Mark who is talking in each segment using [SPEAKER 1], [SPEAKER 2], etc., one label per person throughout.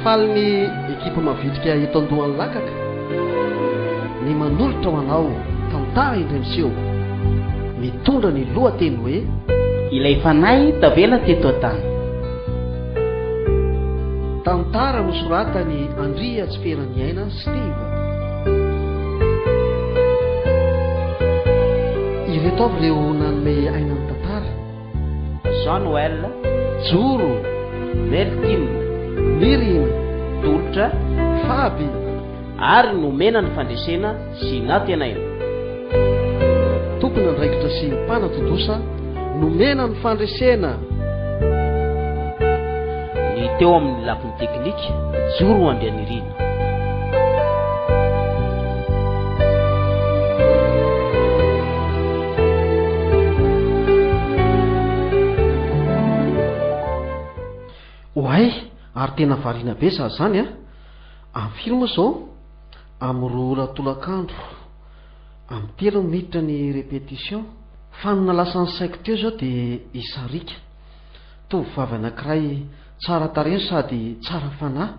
[SPEAKER 1] faly ny ekipa mavitrika eto Andohan'ny Lakaka ny manolotra ho anao tantara indremseo mitondra ny lohateny hoe
[SPEAKER 2] ilay fanahy tavela teto an-tany.
[SPEAKER 1] Tantara nosoratany Andria Tsiperaniaina Steve. Ireto avy ireo nanome aina ny tantara:
[SPEAKER 2] Jean Noël,
[SPEAKER 1] Joro,
[SPEAKER 2] Meltine,
[SPEAKER 1] Mirina,
[SPEAKER 2] Tolotra,
[SPEAKER 1] Faby
[SPEAKER 2] ary nomena ny fandresena Sina Tenaina.
[SPEAKER 1] Tompony andraikitra sy mpanatodosa nomena ny fandresena.
[SPEAKER 2] Ny teo amin'ny lafiny teknika Joro Andrianirina.
[SPEAKER 1] Oay, ary tena variana be za zany a. Amin'ny filma zao amin'ny 2 ora tolakandro amin'ny 3 minitra ny répétition. Fa ny nalasa ny saiko teo zao dia Isarika, tovovavy anankiray tsara tarehy sady tsara fanahy.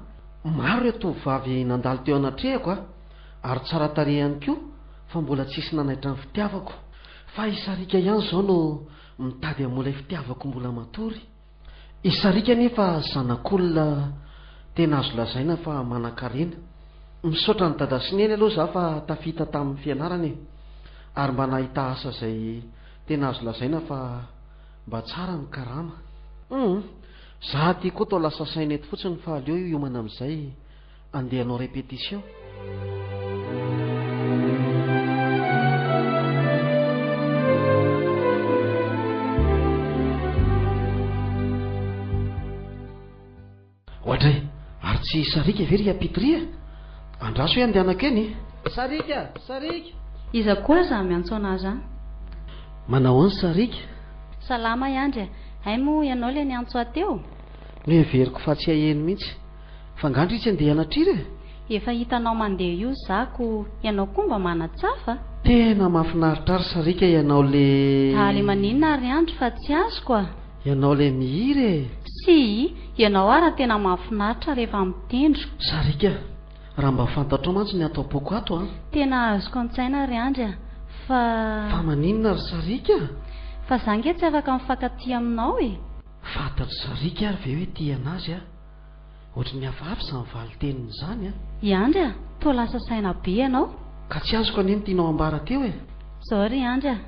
[SPEAKER 1] Maro ireo tovovavy nandalo teo anatrehako a, ary tsara tarehy ihany koa, fa mbola tsisy nanaitra ny fitiavako. Fa Isarika ihany zao no mitady amolay fitiavako mbola matory. Isarika nefa zanak'olona tena azo lazaina fa manan-karena. Misaotra ny dada sy neny aloha za fa tafita tamin'ny fianarana e, ary mba nahita asa izay tena azo lazaina fa mba tsara ny karama. Za tia koa tao lasa saina eto fotsiny fa aleo hiomana amin'izay andeha hanao répétition. Ohatray, ary tsy Sarika very apitria? Andraso hoe andehanakeny? Sarika, Sarika!
[SPEAKER 3] Iza koa za miantso anazy a?
[SPEAKER 1] Manao any Sarika?
[SPEAKER 3] Salama Andry, hay moa ianao le niantso ateo?
[SPEAKER 1] No heveriko fa tsy haheno mihitsy. Fa ngandry itsy andeha anatrirya?
[SPEAKER 3] Efa hitanao mandeha io zako, ianao koa mba manatsafa?
[SPEAKER 1] Tena mahafinaritra ary Sarika, ianao le...
[SPEAKER 3] Ale maninona ary Andry fa tsy azoko a?
[SPEAKER 1] Ianao le mihira.
[SPEAKER 3] Si, ianao ara tena mahafinaritra rehefa mitendro.
[SPEAKER 1] Sarika, raha mba fantatrao mantsy ny atao boko ato a.
[SPEAKER 3] Tena azoko an-tsaina ary Andry a,
[SPEAKER 1] Fa maninona ry Sarika?
[SPEAKER 3] Fa za nge tsy afaka mifankatia aminao e.
[SPEAKER 1] Fantatro Sarika ary ve hoe tia anazy a? Ohatry ny hafahafa izany valiteniny izany a.
[SPEAKER 3] I Andry a, toa lasa saina be ianao.
[SPEAKER 1] Ka tsy azoko aneny tianao ambara teo e.
[SPEAKER 3] Sorry Andry a,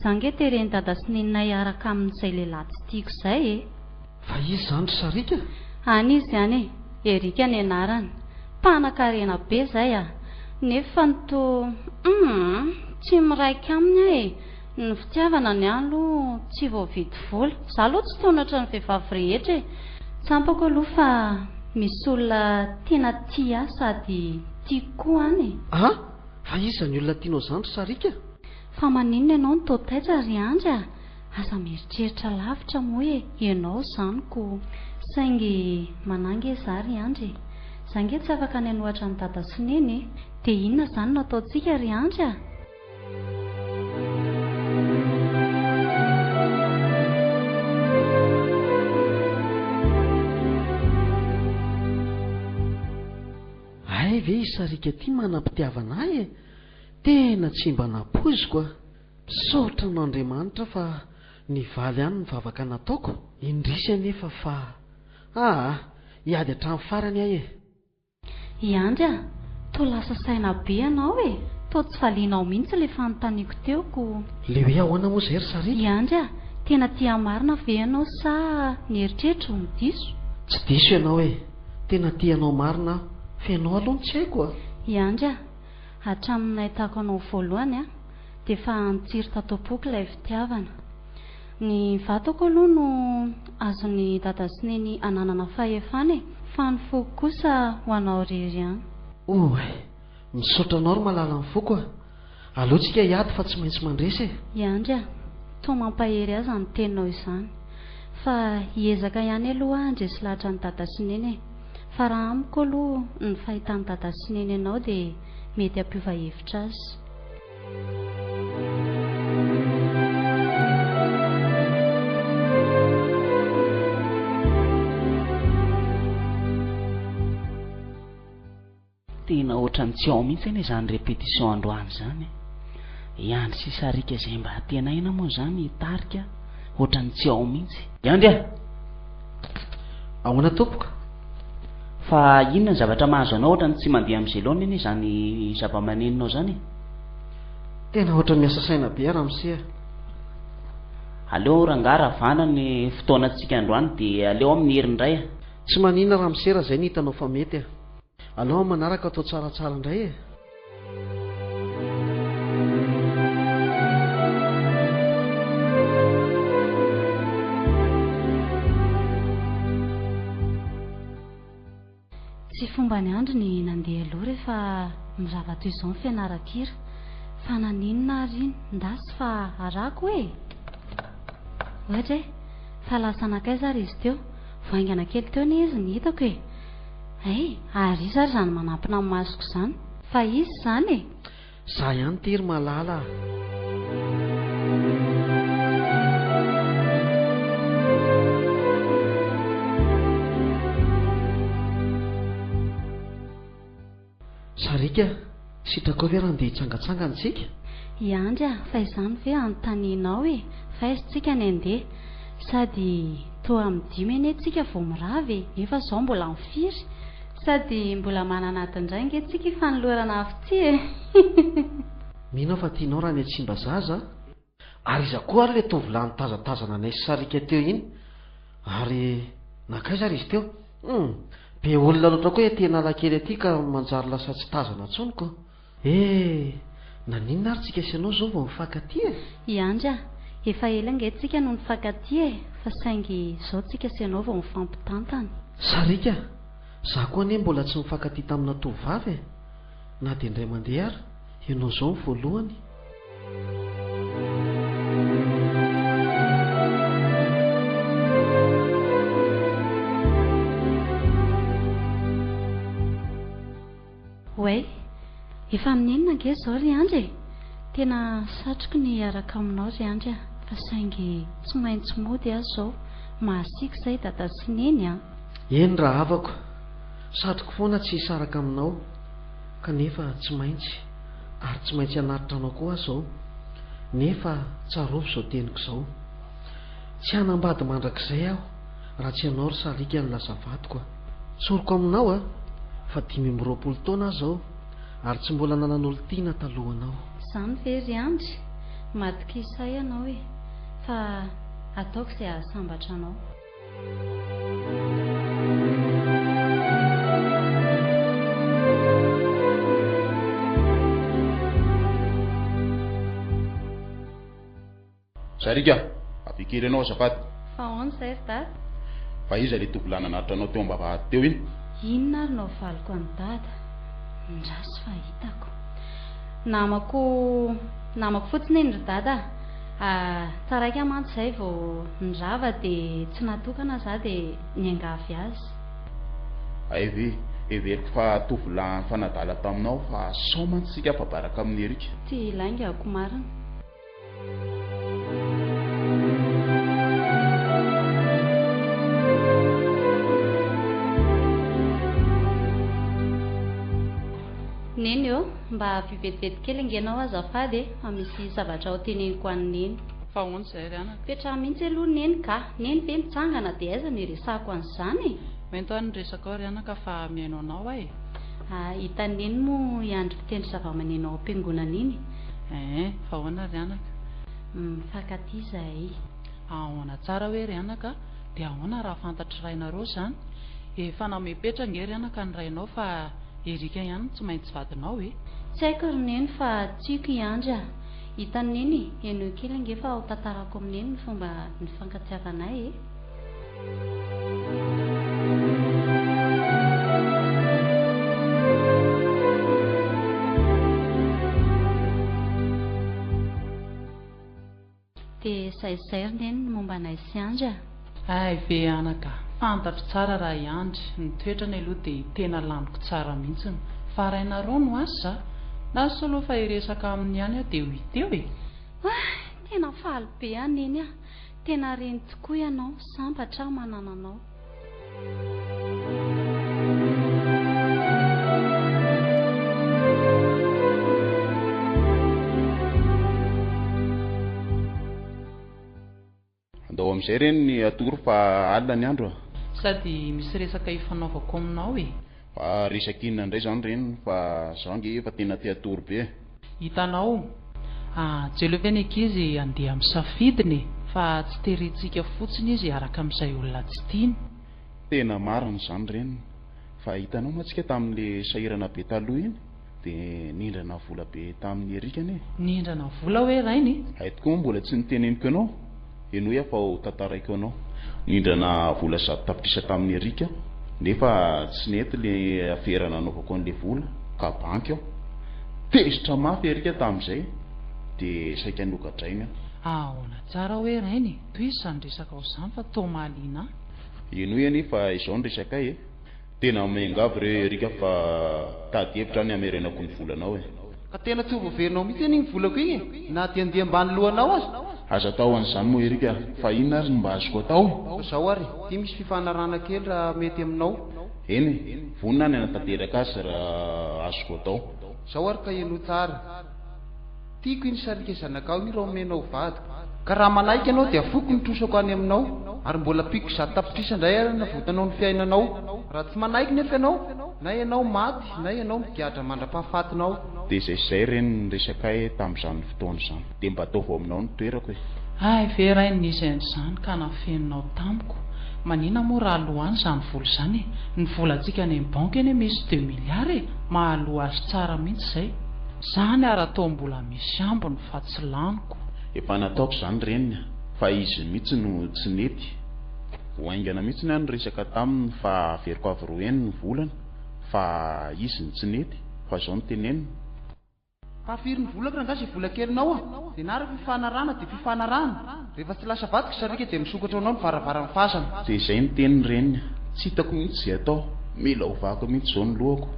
[SPEAKER 3] za nge tereny dada sy neninay araka amin'izay lehilahy tsy tiako izay e.
[SPEAKER 1] Fa izy izany ry Sarika?
[SPEAKER 3] Any izy ihany e, Erika ny anarany. Mpanan-karena be izay a, nefa nyto tsy miraika aminy e. Ny fitiavana ny aloha tsy voavidy vola. Za aloha tsy tonatra ny vehivavy rehetra e. Tsampako aloha fa misy olona tena tia sady tiako koa any e.
[SPEAKER 1] Fa iza ny olona tianao izany ry Sarika?
[SPEAKER 3] Fa maninona ianao ny totaitra ry Andry a? Aza mieritreritra lavitra moa e, ianao zaniko. Saingy manangy za ry Andry. Za nge tsy afaka ny anohatra ny dada sy neny e. Dia inona izany no ataontsika ry Andry a? Ay
[SPEAKER 1] ve Sarika ty manam-pitiavana ahy e? Tena tsy mba napoiziko a. Saotra n'Andriamanitra fa nivaly ihany ny vavaka nataoko. Indrisy anefa fa hiady hatramin'ny farany ahy e.
[SPEAKER 3] I Andry a, toa lasa saina be ianao e. Toa tsy valianao mihitsy le fanontaniako teoko.
[SPEAKER 1] Le hoe ahoana moa izay ry Sarika?
[SPEAKER 3] I Andry a, tena tia marina ve ianao sa nieritreritra ho diso?
[SPEAKER 1] Tsy diso ianao e. Tena tianao marina fa ianao aloha tsy haiko a.
[SPEAKER 3] I Andry a, hatramin'ny nahitako anao voalohany a, dia efa nitsiry tato-poko ilay fitiavana. Ny vatako aloha no azony dada sy neny ananana fahefana e, fa ny foko kosa ho anao irery ihany.
[SPEAKER 1] Misaotra anao ry malala ny foko a. Alohantsika hiady fa tsy maintsy mandresy e.
[SPEAKER 3] I Andry a, toa mampahery aza ny teninao izany. Fa hiezaka ihany aloha handresy lahatra ny dada sy neny e. Fa raha amiko aloha ny fahitany dada sy neny ianao dia mety hampiova hevitra azy.
[SPEAKER 2] ohatrany tsy ao mihitsy eny izany répétition androany zany. Iandry sy sarika izay mba tenaina moa zany hitarika ohatrany tsy ao mihitsy. Iandry a!
[SPEAKER 1] Ahoana tompoka?
[SPEAKER 2] Fa inona ny zavatra mahazo anao ohatrany tsy mandeha amin'izay laona eny izany zava-maneninao zany?
[SPEAKER 1] Tena ohatra miasa saina be Ramose.
[SPEAKER 2] Aleo rangaha ravana ny fotoanantsika androany dia aleo amin'ny herin'ny ray.
[SPEAKER 1] Tsy maninona Ramose raha izay ny hitanao fa mety. Aleo manaraka atao tsaratsara indray e.
[SPEAKER 3] Tsy fomba ny andro ny nandeha aloha rehefa mirava toy izao ny fianaran-kira. Fa naninona ary iny ndasy fa arako e. Ohatra e, fa lasa nakaiza ary izy teo. Vaingana kely teo ny izy ny hitako e. Ary izy ary izany manampina amin'ny masoko izany. Fa izy izany e.
[SPEAKER 1] Za ihany tery malala. Sarika, sitrako ve raha andeha hitsangatsangana?
[SPEAKER 3] Iandry a, fa izany ve anontanianao e. Fa aiza ny andeha? Sady toa amin'ny 10 eny tsika vao miravy nefa izao mbola mifiry. Sady mbola manana indray ange tsika fanolorana avy ty e.
[SPEAKER 1] Mino fa tianao raha ny atsimba zaza. Ary iza koa ary le tovolahy nitazatazana anay sy Sarika teo iny. Ary nakaiza ary izy teo? Be olona loatra koa tena lakely aty ka manjary lasa tsy tazana tsoniko. Naninona ary tsika sy anao zao vao mifankaty e?
[SPEAKER 3] Iandry a, efa ela ange tsika no mifankaty e. Fa saingy izao tsika sy anao vao mifampitantana.
[SPEAKER 1] Sarika, za koa anie mbola tsy mifankaty tamina tovovavy e. Na dia indray mandeha ary, ianao zao ny voalohany.
[SPEAKER 3] Oe, efa amin'inona ange izao ry Andry? Tena satroko ny araka aminao ry Andry a. Fa saingy tsy maintsy mody aho izao. Mahasiaka izay dada sy neny a.
[SPEAKER 1] Eny raha havako, satroko foana tsy hisaraka aminao. Kanefa tsy maintsy, ary tsy maintsy hanaritra anao koa izao. Nefa tsarovy izao teniko izao. Tsy hanambady mandrakizay aho raha tsy ianao ry Sarika ny lasa vadiko. Tsoriko aminao a, fa 520 taona izao, ary tsy mbola nanan'olon-tiana talohanao.
[SPEAKER 3] Izany ve ry Andry? Madikisa ianao e. Fa ataoko izay ahasambatra anao.
[SPEAKER 4] Sarika, apikiry ianao azafady.
[SPEAKER 3] Fa ahoana izay ry dada?
[SPEAKER 4] Fa iza le tovolahy nanaritra anao teo am-bavahady teo iny?
[SPEAKER 3] Inona ary no valiko any dada? Ndraso fa hitako. Namako fotsiny iny ry dada. Tsaraika mantsy izay vao nirava dia tsy natokana za dia niangavy azy.
[SPEAKER 4] Aive, everiko fa tovolahy fanadala taminao fa sao mantsy sika fa baraka amin'ny erika.
[SPEAKER 3] Ty laingako marina. Neny eo, mba vivetivety kely ingenao azafady e, fa misy zavatra ho teneniko any Neny.
[SPEAKER 5] Fa ahoana izay ry anaka?
[SPEAKER 3] Petraha mihitsy aloha Neny ka, Neny ve mitsangana dia aiza ny resahako an'izany?
[SPEAKER 5] Mento any resaka ao ry anaka fa mihaino anao ae.
[SPEAKER 3] Hita Neny moa iandry fitendry zava-maneno ao am-piangonana iny.
[SPEAKER 5] Fa ahoana ry anaka?
[SPEAKER 3] Mifankaty izahay.
[SPEAKER 5] Ahoana tsara hoe ry anaka, dia ahoana raha fantatry rainareo izany? Efa namepetra nge ry anaka ny rainao fa erika ihany tsy maintsy vadinao e.
[SPEAKER 3] Tsy haiko ry Neny fa tiako iandry a. Hita Neny, eno kely ange fa ho tantarako amin'ny Neny ny fomba nifankatiavanay e. Dia saizay ry Neny ny momba anay sy Andry a.
[SPEAKER 5] Ay ve anaka, fantatro tsara raha iandry ny toetrany aloha dia tena laniko tsara mihitsy. Fa rainareo no asa, na solo fa iresaka amin'ny ihany aho dia ho iteo e.
[SPEAKER 3] Tena faly be a Neny a. Tena reny tokoa ianao, sambatra aho manana anao.
[SPEAKER 4] amin'izay reny ny atoro fa alina ny andro
[SPEAKER 5] sady misy resaka ifanaovako aminao e.
[SPEAKER 4] fa resakinona indray zany reny fa zaho nge efa tena te atoro be.
[SPEAKER 5] Hitanao jelo ve ny ankizy andeha misafidiny fa tsy terentsika fotsiny izy araka amin'izay olona tsy tiany.
[SPEAKER 4] Tena marina zany reny fa hitanao matsika tamin'le sahirana be taloha iny dia nindrana vola be tamin'ny erikany e.
[SPEAKER 5] Nindrana vola hoe rainy?
[SPEAKER 4] Hay tokoa moa mbola tsy niteneniko ianao eno hoe afa ho tantaraiko anao. Nindrana vola 100 tapitrisa tamin'ny erika nefa tsy nety le aferana anaovako an'le vola ka banky aho tezitra mafy erika tamin'izay dia saika nogadraina.
[SPEAKER 5] Ahoana tsara hoe rainy toy izany resaka ao izany fa tao mahaliana.
[SPEAKER 4] Eno hoe anefa izao ny resaka e. Tena mengavy re erika fa tady hevitra ny amerenako ny volanao e.
[SPEAKER 1] Ka tena tsy hoverinao mihitsy iny volako iny na dia ambany lohanao
[SPEAKER 4] aza atao an'izany moa erika fa inona ary mba azoko atao?
[SPEAKER 1] Zao ary ty misy fifanarana kely raha mety aminao.
[SPEAKER 4] Eny vonina ny anatanteraka azy raha azoko atao.
[SPEAKER 1] Zao ary ka eno tsara tiako iny sarika zanakao iny raha omenao vady ka raha manaiky ianao dia foko ny trosako any aminao ary mbola piko 100 tapitrisa indray ary navotanao ny fiainanao. Raha tsy manaiky nefa ianao na ianao maty na ianao migatra mandra-pahafatinao.
[SPEAKER 4] Dia izay reny ny resaka tamin'izany fotoana izany dia mba ataovao aminao ny toerako e.
[SPEAKER 5] Ay ve rainy nisy an'izany ka nafeninao tamiko. Manina moa raha alohan izany vola izany ny volantsika any amin'ny banky eny misy 2 miliara mahaloa azy tsara mihitsy izay. Zany ara-tao mbola misy ambiny fa tsy laniko.
[SPEAKER 4] Efa nataoko izany reniny fa izy mihitsy no tsy nety. Hoaingana mihitsy ny any resaka taminy fa averiko avy roa eny ny volana fa izy ny tsy nety fa izao ny tenenina.
[SPEAKER 1] Pafiry ny volako rangazy vola kelinao dia nary fifanarana dia fifanarana rehefa tsy lasa vadika sarika dia misokatra anao ny varavaran'ny fasana.
[SPEAKER 4] Dia izay ny teniny reniny tsy hitako mihitsy izay atao mila hovako mihitsy izao ny lohako.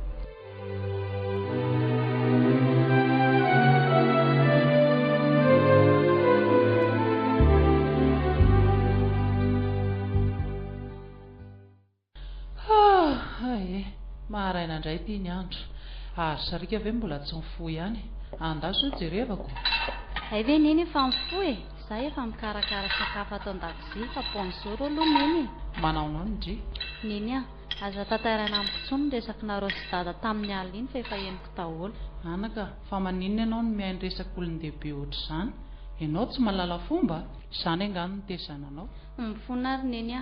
[SPEAKER 5] Maharaina indray tia ny andro ary sarika ve mbola tsy mifoy ihany andaso jerevako.
[SPEAKER 3] Hay ve neny efa mifoy zaho efa mikarakara sakafo ato an-dakozia fa bonjour aloha neny.
[SPEAKER 5] Manaonao ny dri
[SPEAKER 3] neny aza tantarana amiko tsony ny resaka nareo sy dada tamin'ny alina iny fa efa henoko daholo.
[SPEAKER 5] Anaka fa maninona ianao no mihaino resaka olon-dehibe ohatr' izany ianao tsy mahalala fomba izany angano ny tezananao.
[SPEAKER 3] Mifona ary neny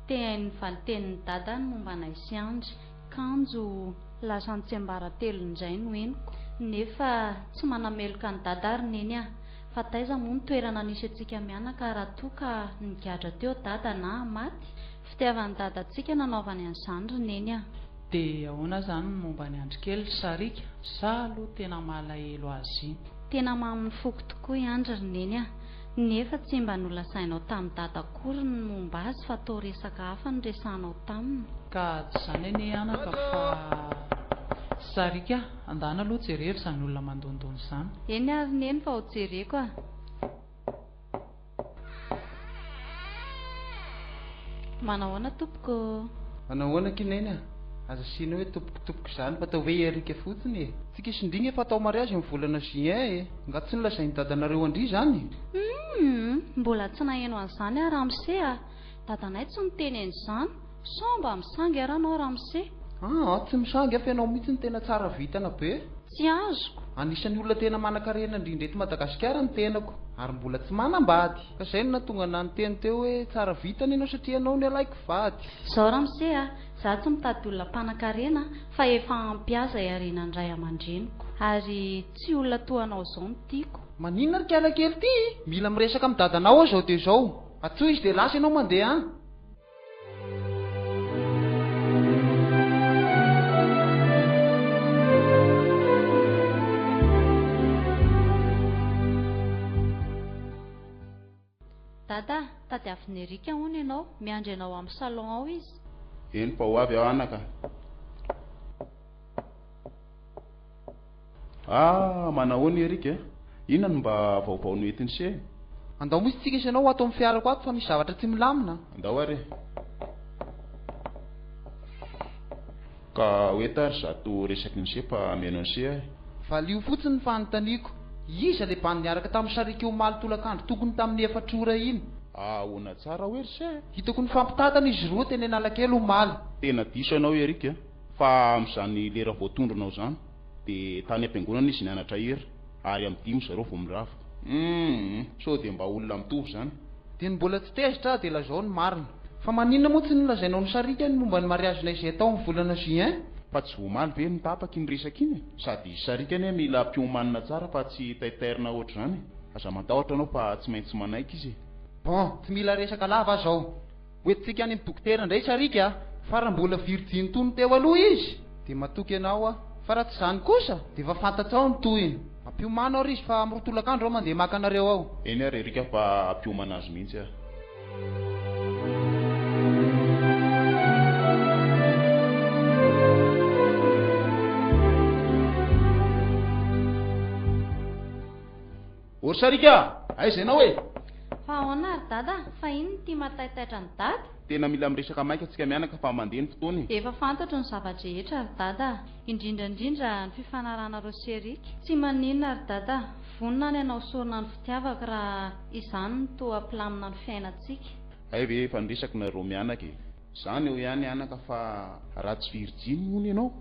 [SPEAKER 3] tehainy valitenin'ny dada ny momba anay sy andry kanjo lasa ny tsiambaratelo indray no henoko nefa tsy manameloka ny dada ary neny fa taiza moa ny toerana nisy atsika mianaka raha toa ka nigadra teo dada na maty fitiavan'ny dada atsika nanaovany an'izany ry neny
[SPEAKER 5] dia ahoana zany ny momba ny andrikely sarika za aloha tena malahelo azy iny.
[SPEAKER 3] Tena amin'ny foko tokoa iandry ry neny nefa tsy mba nolasainao tamin'ny dada akory ny momba azy fa tao resaka hafa ny resanao taminy.
[SPEAKER 5] Ka tsy izany eny anaka fa sarika andana aloha jerevy izany olona mandondony izany.
[SPEAKER 3] Eny ary neny fa ho jereko Manahoana tompoko?
[SPEAKER 1] Manahoana kineny aza sina hoe tompoko izany fa atao hoe erika fotsiny tsika isindrigna efa atao mariazy amin'ny volana juin nga tsy nilasain'ny dadanareo andry izany.
[SPEAKER 3] Mbola tsy naheno an'izany ramose dadanay tsy niteny an'izany somba misangy ara anao ramose.
[SPEAKER 1] Tsy misangy afa ianao mihitsy ny tena tsara vitana be.
[SPEAKER 3] Tsy azoko.
[SPEAKER 1] Anisan'ny olona tena manan-karena indrindra eto Madagasikara ny tenako ary mbola tsy manambady ka izay no nahatonga na niteny teo hoe tsara vitana ianao satria ianao ny alaiko vady.
[SPEAKER 3] Zaho ramose za tsy mitady olona mpanan-karena fa efa ampiaza iarianan'ny ray aman-dreniko ary tsy olona toa anao izao no tiako.
[SPEAKER 1] Maninona ary kiala kely ty mila miresaka amin'ny dadanao aho zao dia izao atsoa izy dia lasa ianao mandeha
[SPEAKER 3] Dada, tady avy nerika hono ianao miandry ianao amin'ny salon ao izy.
[SPEAKER 4] Eny fa ho avy aho anaka. Manahoana erika inona no mba vaovao noentiny se?
[SPEAKER 1] Andao misy tsika isanao ato amin'ny fiarako ato fa misy zavatra tsy milamina.
[SPEAKER 4] Andao ary ka hoeta ary zato resaky ny sefa meno ny se
[SPEAKER 1] valio fotsiny ny fanontaniako iza le bany niaraka tamin'ny sarika omaly tolakandro tokony tamin'ny 4 ora iny
[SPEAKER 4] ahoana tsara hoe ry se
[SPEAKER 6] hitako ny fampitatana izy roa teny Analakely omaly.
[SPEAKER 4] tena diso ianao Erika fa amin'izany lera voatondronao zany dia tany am-piangonana izy nianatra hira ary amin'ny 5 zareo vao mirava. So dia mba olona mitovy zany.
[SPEAKER 6] Dia ny mbola tsy tezitra dia lazao ny marina. Fa maninona moa tsy nilazainao ny sarika ny momba ny mariazinay izay tao amin'ny volana juin?
[SPEAKER 4] Fa tsy vomaly ve nitapaka iny resaka iny sady sarikany mila mpiomanina tsara fa tsy taiterina ohatr' zany. Aza matahotra anao fa tsy maintsy manaiky izy.
[SPEAKER 6] Bon, tsy mila resaka lava zao. Hoentintsika any amin'ny dokotera indray sarika fa raha mbola virgine tony teo aloha izy dia matoky ianao fa raha tsy zany kosa dia efa fantatsa ao ny toyiny. Ampiomanao ry izy fa amin'ny rotolakandro ao mandeha maka anareo ao.
[SPEAKER 4] Eny ary Erika fa ampiomana azy mihitsy aho. Ory sarika, aiza ianao e?
[SPEAKER 3] Fa ahoana ary dada, fa iny ty mataitaitra ny dada?
[SPEAKER 4] Tena mila miresaka maika antsika mianaka fa mandeha ny fotoany.
[SPEAKER 3] Efa fantatro ny zavatra rehetra ary dada, indrindrandrindra ny fifanarana reo Serika. Tsy maninona ary dada, vonina ny anao sorona ny fitiavaka raha izany no toa ampilamina ny fiainantsika.
[SPEAKER 4] Ay ve efa niresaka nareo mianaka e. Zany eo ihany anaka fa raha tsy virgine moa ianao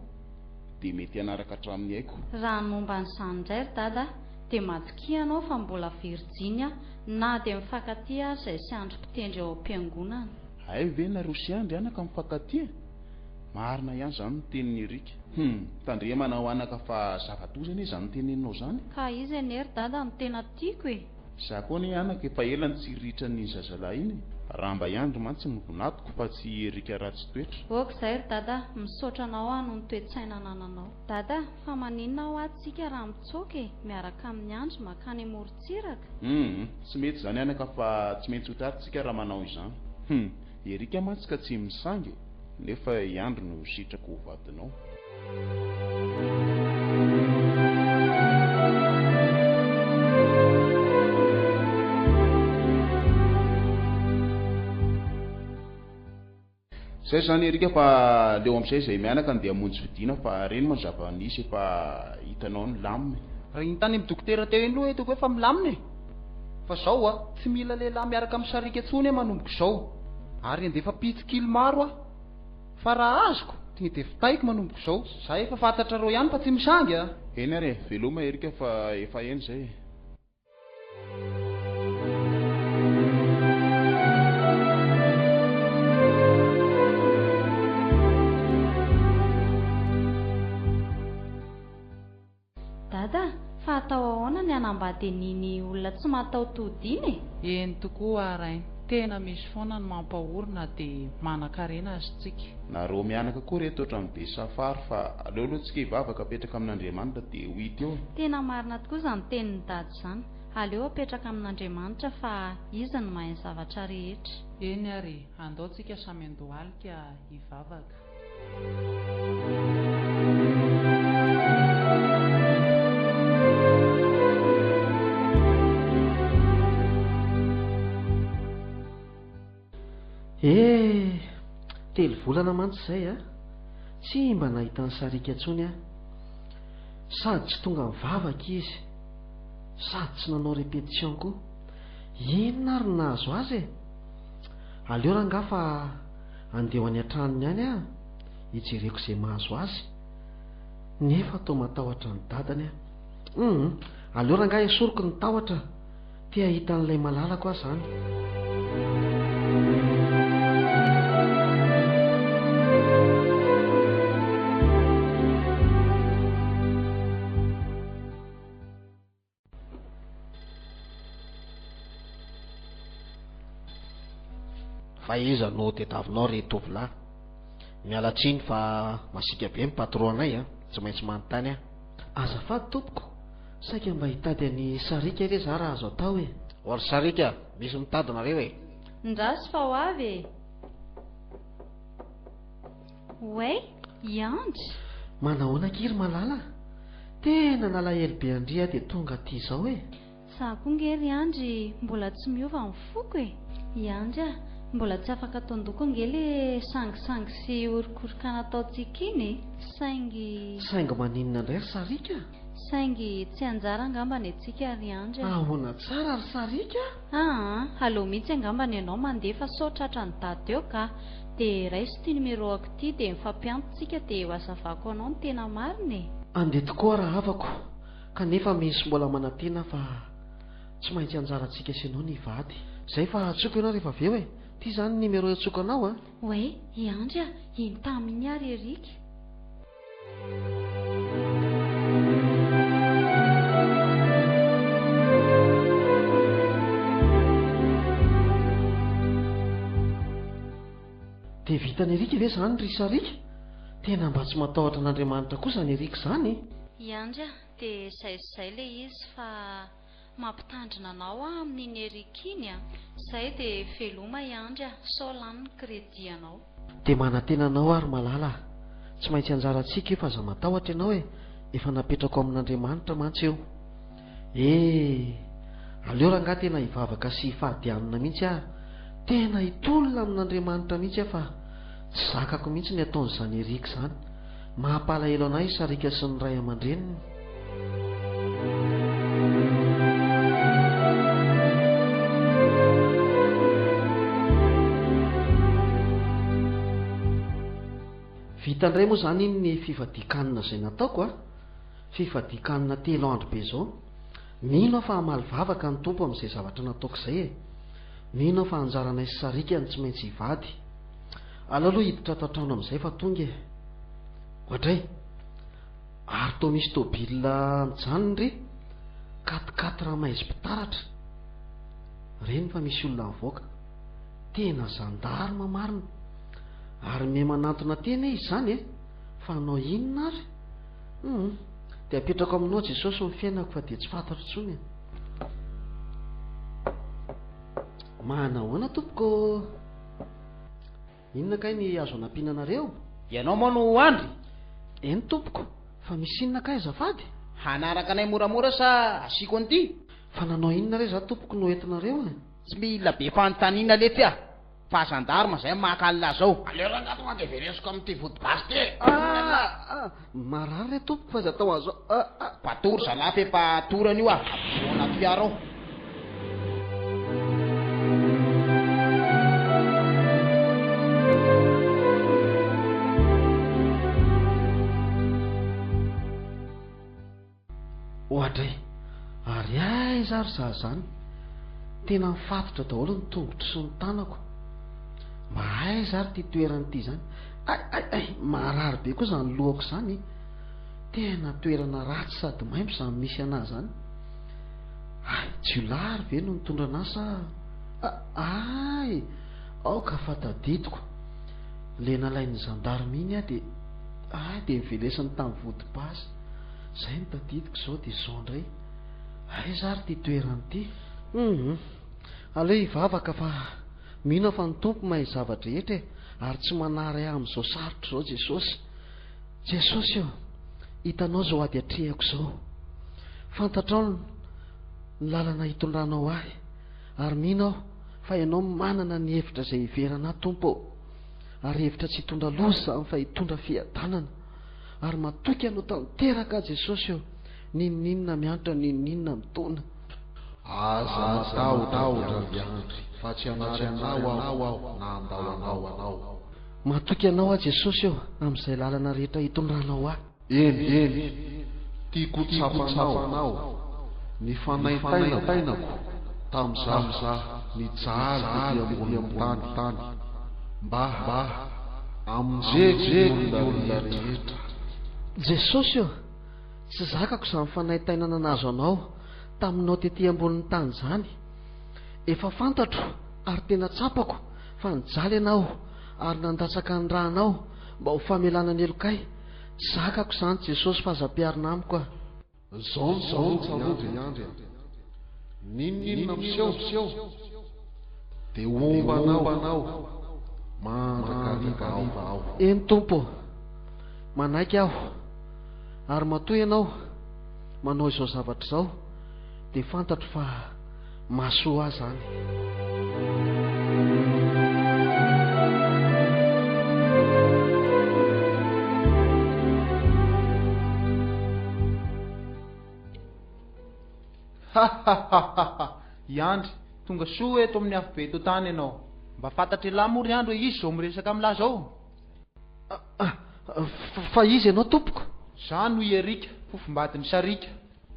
[SPEAKER 4] dia mety hanaraka hatramin'ny haiko.
[SPEAKER 3] Raha momba n'izany indray ry dada, dia matokia ianao fa mbola virgine na dia mifankatia izay sy andro mpitendry ao am-piangonana.
[SPEAKER 4] Ay ve nareo sy andry anaka mifankatia? Marina ihany zany no tenin'ny Erika. Tandremana ho anaka fa zava-tozana izany teneninao zany.
[SPEAKER 3] Ka izy anie ry dada no tena tiako e.
[SPEAKER 4] Za koa ny anaka efa ela ny tsy ritra ny zazalahy iny. Raha mba iandro mantsy ny vonatoko fa tsy Erika ratsy toetra.
[SPEAKER 3] Oka izay ry dada, misaotra anao aho no ny toe-tsaina nananao. Dada, fa maninona ho atsika raha mitsoaka e, miaraka amin'ny andro makany amorontsiraka.
[SPEAKER 4] Tsy mety zany anaka fa tsy maintsy ho tratritsika raha manao izany. Erika mantsy ka tsy misangy nefa iandro no sitraka ho vadinao. Zay zany Erika fa leo amin'izay izay mianaka dia hamonjy fidina fa reny moa zava-nisy efa hitanao ny laminy.
[SPEAKER 6] Raha iny tany amin'ny dokotera teo iny aloha hitako hoe fa milamina e. Fa zao tsy mila lehilahy miaraka amin'ny sarika intsony manomboka izao. Ary andefa pitsikilo maro fa raha azoko tonga dia fitaiko manomboka izao. Za efa fantatra reo ihany fa tsy misangy
[SPEAKER 4] Eny ary veloma Erika fa efa eny zay.
[SPEAKER 3] Dada, fa atao ahoana ny hanambady niny olona tsy matao todiny e?
[SPEAKER 5] Eny tokoa arainy, tena misy foana ny mampahorona dia manan-karena azy tsika.
[SPEAKER 4] Nareo mianaka koa reto ohatran'ny be safary fa aleoloantsika hivavaka apetraka amin'Andriamanitra dia ho hita eo.
[SPEAKER 3] Tena marina tokoa izany tenin'ny dady izany. Aleo apetraka amin'Andriamanitra fa izy no mahay ny zavatra rehetra.
[SPEAKER 5] Eny ary, andaontsika samy andohalika hivavaka.
[SPEAKER 1] Telo volana mantsy izay tsy mba nahita ny sarika intsony sady tsy tonga mivavaka izy sady tsy nanao répétition koa. Inona ary nahazo azy aleo rangaha fa andeho any an-tranony any hijereko izay mahazo azy nefa atao matahotra ny dadany aleo rangaha esoriko ny tahotra tia hita n'ilay malalako aho zany. Fa iza no tediavinao ry tovolahy, miala tsiny fa masika be ny patronay tsy maintsy manontany azafady tompoko, saika mba hitady any sarika re za raha azo atao e. Ory sarika, misy mitady nareo e?
[SPEAKER 3] Ndrasy fa ho avy e. Oe, iandry
[SPEAKER 1] manahoana kiry malala, tena nalahelo be andria dia tonga aty izao e.
[SPEAKER 3] Za koa ngery andry mbola tsy miova ny foko e. Iandry mbola tsy afaka atondoko ngely sangisangy sy orokoroka nataontsika iny saingy
[SPEAKER 1] maninona indray sarika?
[SPEAKER 3] saingy tsy anjara angambany antsika ry andry
[SPEAKER 1] ahoana tsara ry sarika
[SPEAKER 3] aleo mihitsy angambany ianao mandefa sao tratra ny dady eo ka dia raiso ty numéroako ity dia mifampiantotsika dia ho azavako anao ny tena mariny
[SPEAKER 1] andeha tokoa raha havako kanefa misy mbola manantena fa tsy maintsy anjarantsika sy anao ny vady izay fa atsoko ianao rehefa aveo e ty zany numéro atsoko anao a
[SPEAKER 3] oe iandry a iny taminy ary erika
[SPEAKER 1] dia vitany erika ve zany ry sarika tena mba tsy matahotra an'Andriamanitra kosa ny erika zany
[SPEAKER 3] iandry a dia zay le izy fa mampitandrina anao amin'iny erika iny a izay dia veloma iandry a sao lany ny kredi anao
[SPEAKER 1] dia manantena anao ary malala tsy maintsy anjarantsika io fa za matahotra ianao e efa napetrako amin'Andriamanitra mantsy eo aleo raha nga tena hivavaka sy hifahadianina mihitsy aho tena hitolona amin'Andriamanitra mihitsy aho fa tsy zakako mihitsy ny ataon'izany erika izany mampalahelo anay sarika sy ny ray aman-dreniny vitandray moa zany iny ny fifadikanina izay nataoko fifadikanina 3 andro be zao mino aho fa hamaly vavaka ny tompo amin'izay zavatra nataoko izay e mino aho fa anjaranay sy sarika ny tsy maintsy hivady aleo aloha hiditra ato an-trano amin'izay fa tonga e ohatray ary toa misy tôbila mijanony ry 4x4 maizy mpitaratra reny fa misy olona mivoaka tena zandarma marina ary me manantona tena izy zany fa anao inona ary dia apetrako aminao Jesosy ny fiainako fa dia tsy fantatro intsony manahoana tompoko inona kay ny azo anampiananareo
[SPEAKER 6] ianao moa no andry
[SPEAKER 1] eny tompoko fa misy inona kay azafady
[SPEAKER 6] hanaraka anay moramora sa asiako an'ity
[SPEAKER 1] fa nanao inona re za tompoko no entinareo
[SPEAKER 6] tsy mila be fanontaniana lety aho fa zandarma zay mahakalina zao
[SPEAKER 7] alerangato ma dia veresiko amin'ity vodibasy ty
[SPEAKER 1] marary re tompoko fa za tao azo
[SPEAKER 6] patory zalafa efa torana io ah ao anaty fiara ao
[SPEAKER 1] ohadray ary aiza ary za zany tena mifatotra daholo ny tongotro sy ny tanako mba aiza ary ty toerana ity zany marary be koa zany lohako zany tena toerana ratsy sady maimbo zany misy anazy zany tsy olary ve no nitondra anasa aoka fatadidiko le nalain'ny zandarma iny a dia mivelesiny tamin'ny vodibasy zay ny tadidiko zao dia zao ndray aiza ary ty toerana ity aleo hivavaka fa mino fa ny tompo mahay zavatra rehetra ary tsy manary ahy amin'izao sarotra zao Jesosy eo hitanao zao ady atrehako zao fantatrao ny lalana hitondranao ahy ary mino aho fa ianao manana ny hevitra izay hiverana tompo ary hevitra tsy hitondra loza zany fa hitondra fiadanana ary matoky anao tanteraka Jesosy eo ninninona miantra ninninona mitona
[SPEAKER 7] aza matahotra viandry fa tsy anary anao aho na andao anao
[SPEAKER 1] matoky anao Jesosy eo amin'izay lalana rehetra hitondranao ahy
[SPEAKER 7] eny tiako tsapanao ny fanaitainako tamin'izah nijaly ty ambony tany mba amin'jery ny olona rehetra
[SPEAKER 1] Jesosy eo tsy zakako izany fanaitainana nazo anao taminao tetỳ ambonin'ny tany zany efa fantatro ary tena tsapako fa nijaly ianao ary nandatsaka ny rahanao mba ho famelana ny elokay zakako izany Jesosy fa aza-piarina amiko
[SPEAKER 7] zao Andry ninninona miseho dia ombanao mandrakarika ao
[SPEAKER 1] eny tompo manaiky aho ary matoy ianao manao izao zavatra izao dia fantatro fa mahasoa ahy zany
[SPEAKER 6] Iandry tonga soa eto amin'ny afo be eto tany ianao. Mba fantatry lamory andro izy zao miresaka amin'la zao.
[SPEAKER 1] Fa izy ianao tompoko?
[SPEAKER 6] Za no Erika, fofombadiny Sarika.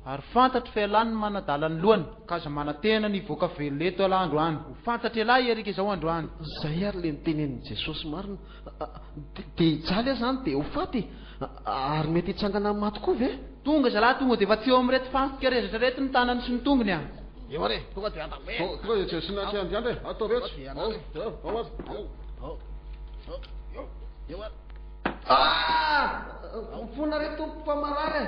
[SPEAKER 6] Ary fantatry fa ialany no manadala ny lohany, ka aza manantena ny voaka velona eto androany. Ho fantatry ialahy Erika izao androany.
[SPEAKER 1] Zay ary le nitenenin' Jesosy marina. Dia hijaly aho zany dia ho faty, ary mety hitsangana amin'ny maty koa ve?
[SPEAKER 6] Tonga zalahy, tonga dia efa tsy eo amin'irety fantika rehetra rehetra ny tanany sy ny tongony a.
[SPEAKER 1] Eo are, tonga dia andame.
[SPEAKER 7] Tonga dia tsy sinatry andriandre, atao rehetra.
[SPEAKER 1] Eo are. Mifona re tompo fa marary.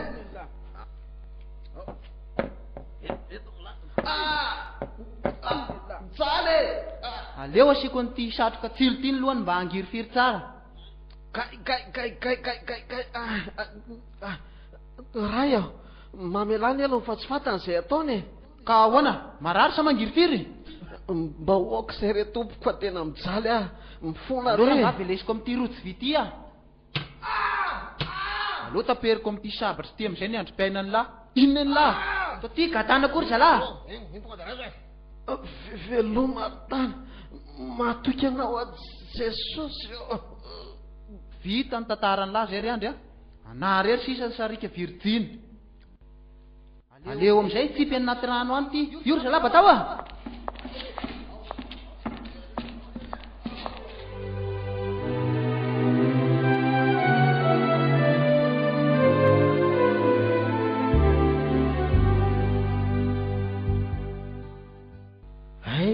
[SPEAKER 1] Jaly!
[SPEAKER 6] Aleo asiko an'ity satroka tsilo ty ny lohany mba hangirifiry tsara.
[SPEAKER 1] Ray aho, mamelany aloha fa tsy fantany izay ataony.
[SPEAKER 6] Ka ahoana, marary sa mangirifiry?
[SPEAKER 1] Mba hoaka izay re tompoko fa tena mijaly aho. Mifona re.
[SPEAKER 6] Aleo nga velesiko amin'ity rojo vy ity a. Aleo taperiko amin'ity sabatra ty amin'izay ny androm-piaina ny lahy. Inona ny lahy? Tô ty gatana akory zalahy.
[SPEAKER 1] Veloma tany, matoky anao a Jesosy.
[SPEAKER 6] Vita ny tantarany lahy zay ry andry a. Anarery sisa Sarika Virgine. Aleo amin'izay tsipy anaty rano any ty. Io ry zalahy batao a.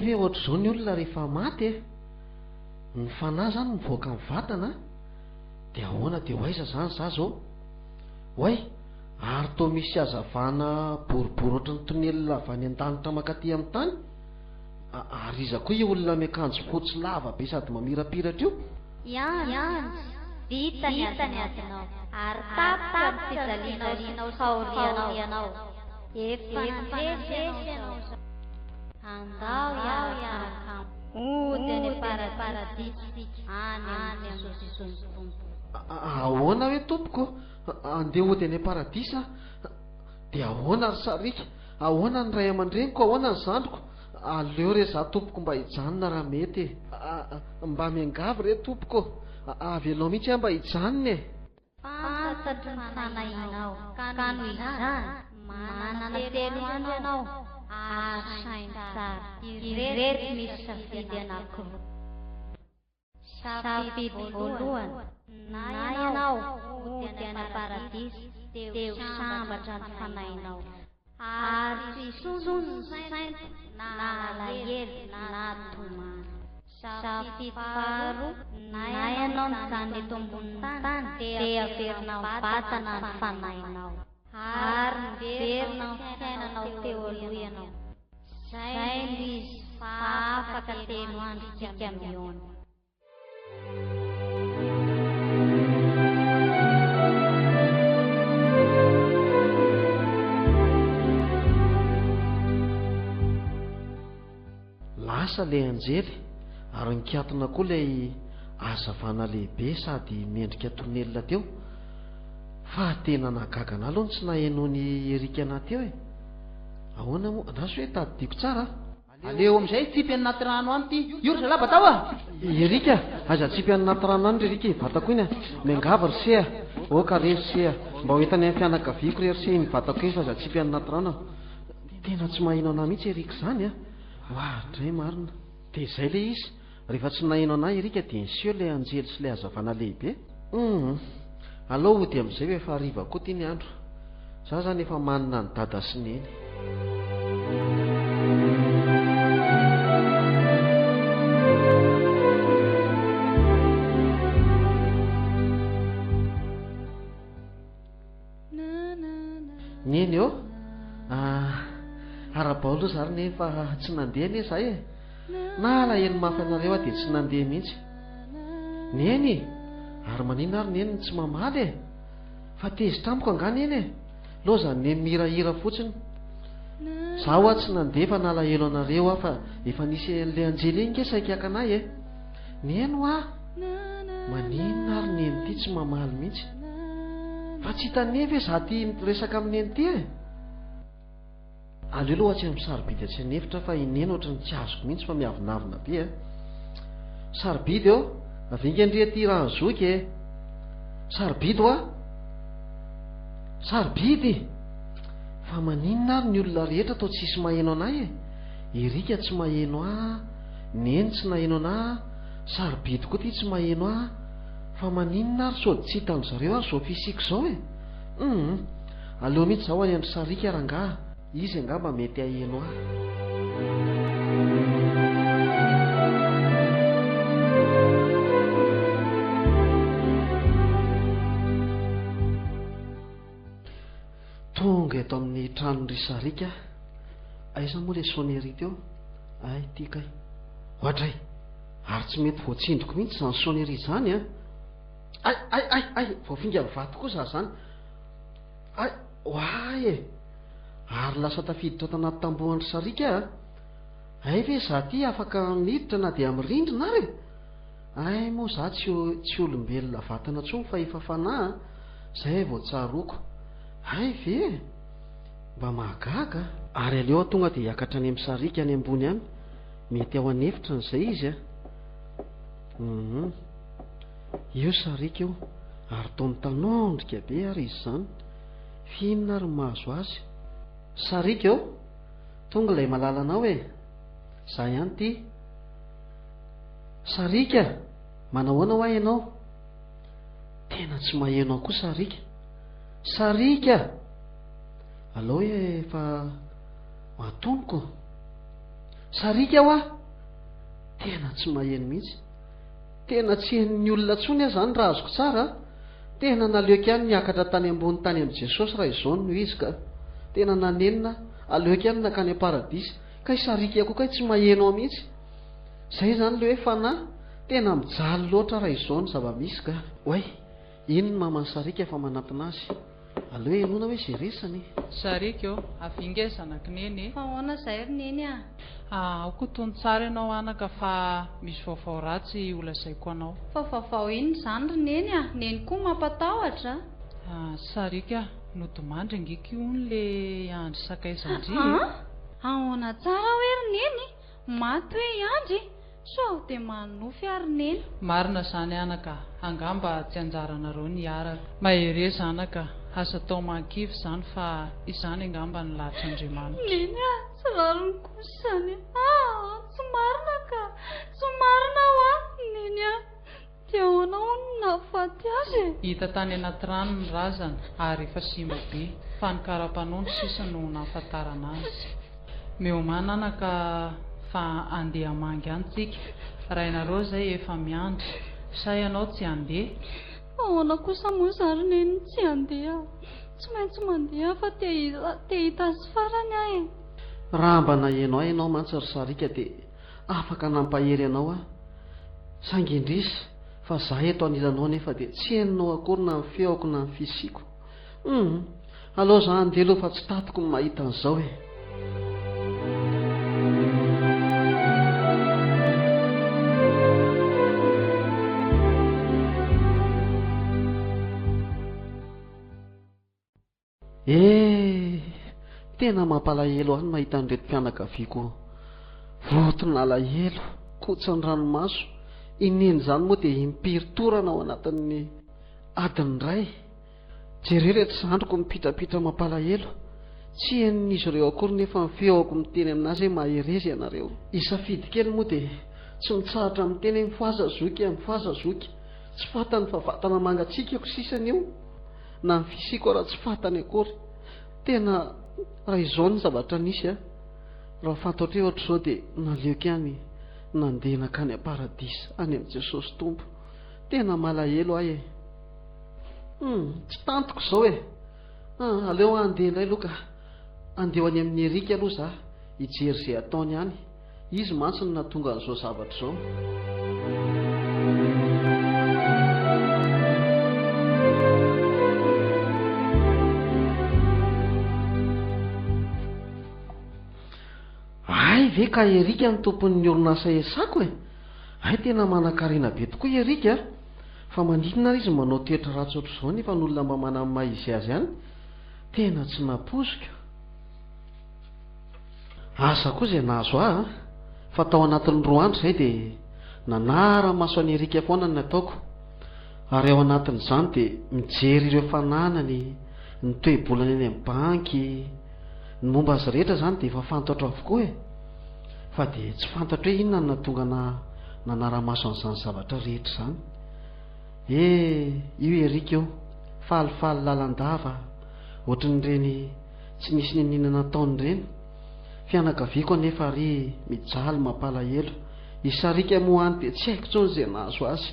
[SPEAKER 1] Ve ohatr' izao ny olona rehefa maty e, ny fanahy zany mivoaka ny vatana, dia ahoana dia ho aiza zany za zao? Hoay, ary toa misy hazavana boribory ohatry ny tonelina avy any an-danitra makaty amin'ny tany, ary iza koa io olona miakanjo fotsy lava be sady mamirapiratra io?
[SPEAKER 3] Iandry, vita ny adinao, ary tapitra ny fijalianao sy faorianao. Efa nandresy andao iaho ody any paradisy any Jesosy Tompo.
[SPEAKER 1] Ahoana hoe tompoko? Andeha ody any paradisa? Dia ahoana ry Sarika? Ahoana ny ray aman-dreniko? Ahoana ny zandriko? Aleo re za tompoko mba hijanona raha mety. Mba miangavy re tompoko. Avy ianao mihitsy mba hijanona e.
[SPEAKER 3] Fantatry ny fanahinao, ka noho izany manana telo andro ianao. Sainy tsara, ireto misy safidy anankiroa. Safidy voalohany, na ianao ody any paradisy, teo sambatra ny fanahinao, ary fisonony ny sainy na alahelo na tomany. Safidy faharoa, na ianao mijanona eto ambony tany, dia averinao vatana ny fanahinao, ary miverina ny fiainanao teo aloha ianao. Zay no izy fa afaka telo andro tsika mihaona.
[SPEAKER 1] Lasa le anjely, ary nikatona koa ilay hazavana lehibe sady miendrika tonelina teo. Fa tena nagagana aloha tsy naheno ny Erika anaty eo e. Ahoana moa, andraso hoe tadidiko tsara?
[SPEAKER 6] Aleo amin'izay tsipy anaty rano any ty. Io ry zalahy batao a.
[SPEAKER 1] Erika, aza tsipy anaty rano any ry Erika, vatako iny a. Miangava ry seha. Oka re ry seha. Mba ho entany amin'ny fianakaviako re ry seha, mivatako iny fa aza tsipy anaty rano. Tena tsy maheno anahy mihitsy Erika zany a. Ohatray marina. Dia izay le izy, rehefa tsy naheno anahy Erika dia niseo le anjely sy le hazavana lehibe. Alao ody amin'izay hoe efa hariva koa ty ny andro. Za zany efa manana ny dada sy neny. Neny eo? Ara-baolo zary nefa tsy nandeha anie zay e. Na alahelo mafy anareo dia tsy nandeha mihitsy. Neny, ary manina ary neny tsy mamaly e. Fa tezitra amiko angany eny e. Loza neny mirahira fotsiny. Zaho a tsy nandeha fa nalahelo anareo aho fa efa nisy an'ilay anjely iny ke saika anay e. Neno a, manina ary neny ity tsy mamaly mihitsy. Fa tsy hitan'ny ve za ty resaka amin'ny eny ty e. aleo aloha tsy amin'ny sarobidy tsy nefitra fa inena ohatry ny tsy azoko mihitsy fa miavinavina be a sarobidy eo avingendria ty raha zoky e sarobidy oa sarobidy fa maninona ary ny olona rehetra atao tsisy maheno anay e irika tsy maheno ah neny tsy naheno ana sarobidy koa ty tsy maheno ah fa maninona ary sody tsy hitan'ny zareo ary zao fisiko zao e aleo mihitsy zao any andry sarika arangah izy angamba mety aheno ah tonga eto amin'ny tranon'ny sarika aiza moa le sonnerie teo ay tikay ohatray ary tsy mety voatsindroko mihitsy zany sonnerie zany a ay voafinga mivaty koa za zany ay oay e ary lasa tafiditra tanaty tambohan'ny sarika ay ve za ty afaka miditra na dia amin'ny rindrina ary ay moa za tsy olombelona vatana tsony fa efa fanahy zay vao tsaroko ay ve mba mahagaga ary aleo tonga dia hiakatra any amin'ny sarika any ambony any mety ao anefitra n'izay izy a io sarika io ary toa mitanondrika be ary izy zany fihinana ary mahazo azy sarika eo tonga ilay malalanao e za ihany ty sarika manahoana ho ahy ianao tena tsy maheno aho koa sarika sarika alao e fa matonoko sarika aho ah tena tsy maheno mihitsy tena tsy hen'ny olona tsony aho zany raha azoko tsara tena naleoka ihany niakatra tany ambony tany amin'i Jesosy raha izao no izy ka tena nanenina aleoka ihany nakany paradisa ka sarika koa kay tsy maheno aho mihitsy zay zany le hoe fanahy tena mijaly loatra raha izao ny zava-misy ka oay ino ny mamany sarika fa manampina azy aleo enona hoe zay resany
[SPEAKER 5] sarika eo avinga zanakineny
[SPEAKER 3] fa ahoana zay ry neny
[SPEAKER 5] aoko tony tsara ianao anaka fa misy vaovao ratsy olazaiko anao
[SPEAKER 3] fa vaovao iny zany ry neny neny koa mampatahotra
[SPEAKER 5] sarika nodomandry angika io nle andry sakaizandry
[SPEAKER 3] ahoana tsara hoe ry neny maty hoe iandry sao dia manofy ary neny
[SPEAKER 5] marina zany anaka angamba tsy anjaranareo niaraka mahere zanaka asa tao mankivy zany fa izany angamba ny lahatra Andriamanitra
[SPEAKER 3] neny tsy rariny kosany tsy marina ka tsy marina ho neny dia ahoana ho ny nahafaty azy
[SPEAKER 5] hita tany anaty rano ny razana ary efa simba be fa ny karapanao ny sisa no nahafantarana azy meomana anaka fa andeha mangy antsika raha ianareo zay efa miandry sa ianao tsy andeha
[SPEAKER 3] ahoana kosa moa zary neny tsy andeha tsy maintsy mandeha fa te hita azy farany ahy
[SPEAKER 1] raha mba naheno ahy ianao mantsy ry sarika dia afaka nampahery anao ah sangendrisa fa za eto anilanao nefa dia tsy henonao akory na ny feoko na ny fisiko aleo za andeha aloha fa tsy tatiko ny mahita an'izao e tena mampalahelo any mahita an'ireto mpianakaviako votona alahelo kotsany ranomaso ineny zany moa dia impiry-torana ao anatin'ny adiny ray jereo rehetra zandroko mipitrapitra mampalahelo tsy henon'izy ireo akory nefa mifeoko miteny aminazy hoe maherezy ianareo isafidy kely moa dia tsy mitsahatra miteny hoe mifahazazoky tsy fatany fa vatana mangatsiakako sisany io na ny fisiko raha tsy fatany akory tena raha izao ny zavatra nisy raha fantatro hoe ohatr'izao dia naleoko ihany nandeha nakany paradisa any amin'i Jesosy tompo tena malahelo ahy tsy tantoko izao aleo andeha indray aloha ka andeha any amin'ny erika aloha za hijery izay ataony any izy mantsy no nahatonga an'izao zavatra izao ay ve ka erika ny tompon'ny orinasa esako ay tena manan-karena be tokoa erika fa maninona ary izy manao toetra ratsy ohatr'izao nefa n'olona mba manamaha izy azy any tena tsy napoziko asa koa izay nahazo aho fa tao anatin'ny 2 andro izay dia nanara maso any Erika foana ny ataoko, ary ao anatin'izany dia mijery ireo fananany, ny toe-bolany any amin'ny banky, ny momba azy rehetra izany dia efa fantatro avokoa fa dia tsy fantatro hoe inona no nahatonga nanara-maso an'izany zavatra rehetra izany. Io Erika io falifaly lalandava ohatran'ireny tsy nisy nininana taony ireny. Fianakaviako anefa ary mijaly mampalahelo. Isarika moa any dia tsy haiko intsony izay nahazo azy.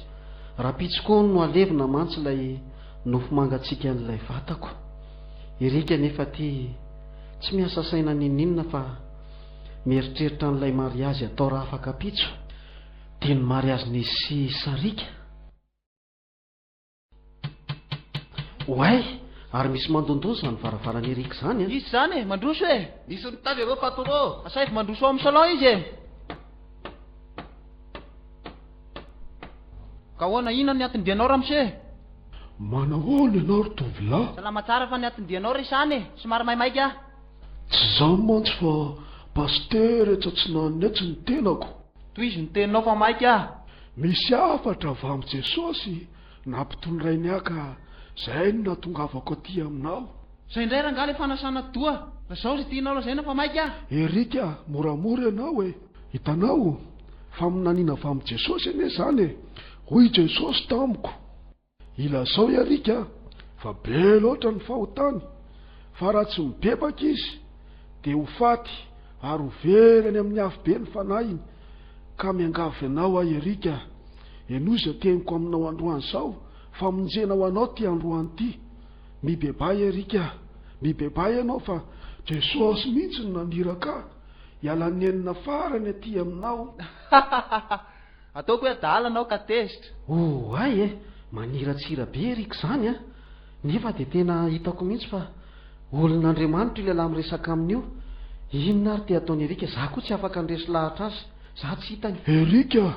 [SPEAKER 1] Rapitsikoa no alevina mantsy ilay nofo mangatsiaka an'ilay vatako. Erika nefa ty tsy miasa saina ninina fa mieritreritra an'ilay mariazy atao raha afaka pitso. Dia ny mariazin'izy sy Sarika. Oay, ary misy mandondona izany varavarana Erika izany.
[SPEAKER 6] Izy izany mandroso e. Misy mitavy avao patoro. Asaiko mandroso ao amin'ny salon izy e. Ka hoana inona ny atindianao ramose?
[SPEAKER 7] Manahoana ianao ry tovolahy?
[SPEAKER 6] Salama tsara fa ny atindianao resany somary maimaika.
[SPEAKER 7] Tsy izany mantsy fa paster Tsatsinaninay tsy ny tenako.
[SPEAKER 6] Toy izy ny teninao fa maika.
[SPEAKER 7] Misy afatra avy amin'ny Jesosy nampitondray aka, izay no natongavako aty aminao.
[SPEAKER 6] Izay indray rangaha ilay fanasana doha. Izao izay tianao lazaina fa maika.
[SPEAKER 7] Erika, moramora ianao e. Hitanao, faminaniana avy amin'ny Jesosy anie izany e. Hoy Jesosy tamiko, ilazao Erika fa be loatra ny fahotany, fa raha tsy mibebaka izy dia ho faty ary ho verany amin'ny afo be ny fanahiny. Ka miangavy ianao Erika, enoza teniko aminao androany izao, fa monjena ho anao ty androany ty. Mibebay Erika, mibebay ianao fa Jesosy mihitsy no naniraka hialany enina farany aty aminao.
[SPEAKER 6] Ataoko hoe adala anao ka tezitra.
[SPEAKER 1] Ay maniratsira be Erika izany nefa dia tena hitako mihitsy fa olon'Andriamanitra ilay lahy miresaka amin'io. Inona ary dia ataony Erika? Za koa tsy afaka andresy lahatra azy, za tsy hitany.
[SPEAKER 7] Erika,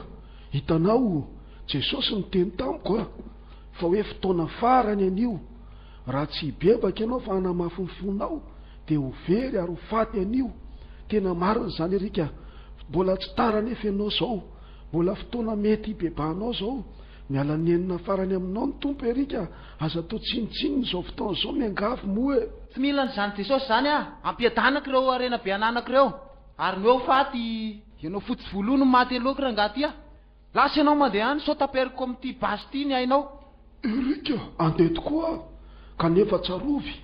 [SPEAKER 7] hitanao, Jesosy miteny tamiko fa hoe fotoana farany anio. Raha tsy hibebaka ianao fa hanamafy ny fonao dia ho very ary ho faty anio. Tena marina izany Erika, mbola tsy tara nefa ianao izao, mbola fotoana mety hibebanao izao. Miala ny enina farany aminao ny tompo Erika, aza tao tsinitsininy izao fotoana izao miangavy moa e.
[SPEAKER 6] Tsy mila n'izany Jesosy izany ampiadanako ireo arena be ananako ireo, ary ny eo faty ianao fotsy voloa no maty aloaka rangaha ty lasa ianao mandeha any sao taperiko amin'ity basy ty ny ainao.
[SPEAKER 7] Erika, andeha tokoa kanefa tsarovy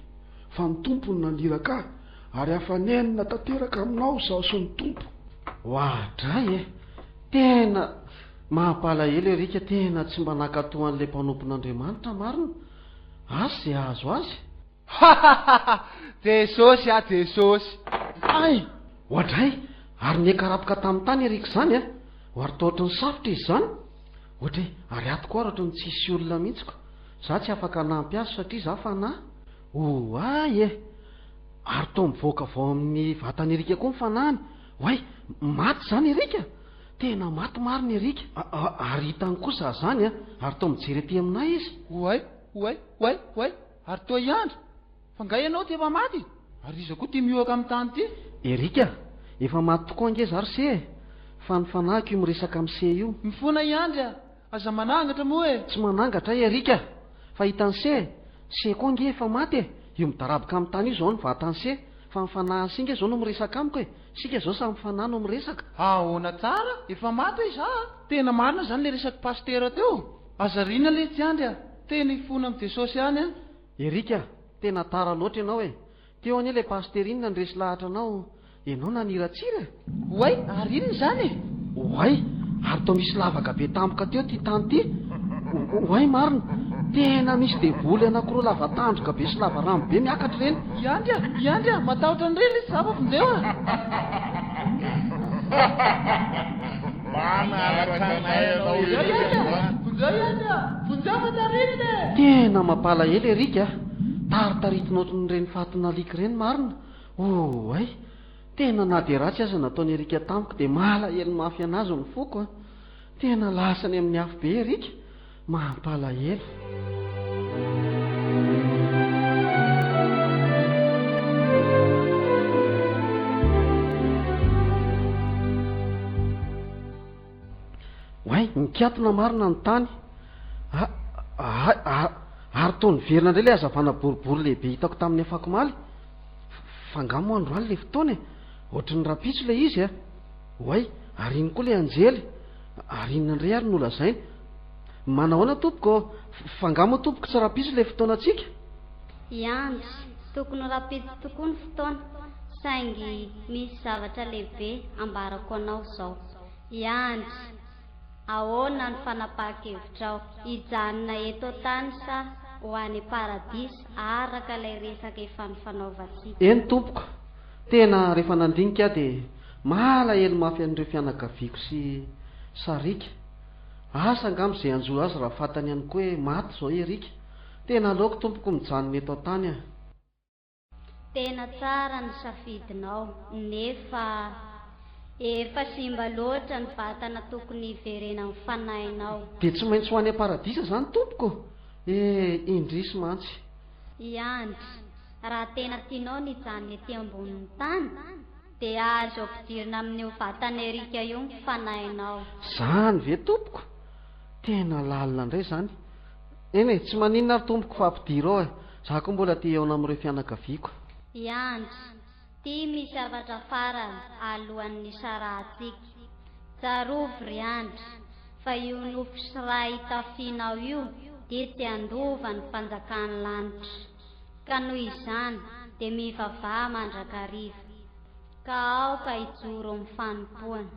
[SPEAKER 7] fa ny tompo no naniraka ary hafanenina tanteraka aminao zaho sy ny tompo.
[SPEAKER 1] Hoadray tena mampalahelo Erika, tena tsy mba nakatoan'ilay mpanompon'Andriamanitra marina. Asy izay azo azy.
[SPEAKER 6] Jesosy Jesosy.
[SPEAKER 1] Ay, hoadray, ary niakarapoka tamin'ny tany Erika izany ary tao ohatry ny safotra izy izany. Ohatra hoe ary ato koa ohatry ny tsisy olona mihitsiko, za tsy afaka nampy azy satria za fanahy. Ary tao mivoaka vao amin'ny vatany Erika koa ny fanahany. Hoay, maty izany Erika, tena maty marina Erika. Ary hitany kosa zany ary tao mijery aty aminay izy.
[SPEAKER 6] Oay, ary toa iandro fa nga ianao ty efa maty, ary izy koa ty mioaka amin'ny tany ty.
[SPEAKER 1] Erika, efa maty tokoa ange zary se, fa ny fanahiko io miresaka amin'ny se io.
[SPEAKER 6] Mifona iandry aza manangatra moa e.
[SPEAKER 1] Tsy manangatra Erika, fa hitany se koa ange efa maty io midaraboka amin'ny tany io zao ny vatany se, fa ny fanahany singa zao no miresaka amiko sika zao samy fanahy no miresaka.
[SPEAKER 6] Ahoana tsara, efa maty izy tena marina zany le resaky pastera teo. Aza rina le tsy andry tena ifona amin'ny Jesosy any
[SPEAKER 1] Erika, tena tara loatra ianao teo anie le pasterinina ndresy lahatra anao, ianao naniratsira.
[SPEAKER 6] Oay, ary inona zany
[SPEAKER 1] Oay, ary tao misy lavaka be tampoka teo ty tany ty. Oay marina, tena misy devoly anankiroa lava tandroka be sy lava rano be miakatra reny.
[SPEAKER 6] Iandry matahotra ny reny izy zava vondeo
[SPEAKER 1] Tena mampalahelo Erika, taritaritina ohatran'ny reny fatina alika reny marina. Oay, tena na dia ratsy aza nataony Erika tamiko dia malahelo mafy anazy ny foko tena lasany amin'ny afo be Erika, mampalahelo. mikatona marina ny tany ary tony verina indray le azavana boribory lehibe hitako tamin'ny afakomaly fangamo androany le fotoana ohatry ny rapitso le izy hoay ary iny koa le anjely ary inona indray ary nolazainy manahoana tompoko fangamo tompoko tsy rapitso le fotoanantsika
[SPEAKER 3] iandry tokony rapitso tokoa ny fotoana saingy misy zavatra lehibe ambarako anao zao iandry ahoana ny fanapaha-kevitrao hijanona eto tany sa ho any paradisy araka ilay resaka efa ny fanaovantsika
[SPEAKER 1] eny tompoko tena rehefa nandinika dia malahelo mafy an'ireo fianakaviako sy sarika asa angamo izay anjo azy raha fantany ihany koa hoe maty zao erika tena aleoko tompoko mijanona eto tany
[SPEAKER 3] tena tsara ny safidinao nefa efa simba loatra ny vatana tokony hiverena ny fanahinao
[SPEAKER 1] dia tsy maintsy ho any paradisa zany tompoko indrisy mantsy
[SPEAKER 3] iandry raha tena tianao nijanona ety ambonin'ny tany dia azo ampidirina amin'io vatana erika io ny fanahinao
[SPEAKER 1] zany ve tompoko tena lalina indray zany eny tsy maninona ary tompoko fa ampidiro ao za koa mbola te eona amin'ireo fianakaviako
[SPEAKER 3] iandry tia misy zavatra farany alohan'ny sarahantsika tsarovy ry andry fa io nofo sy raha hitafianao io dia tsy andova ny fanjakany lanitra ka noho izany dia mivavaha mandrakariva ka aoka hijoro amin'ny fanompoana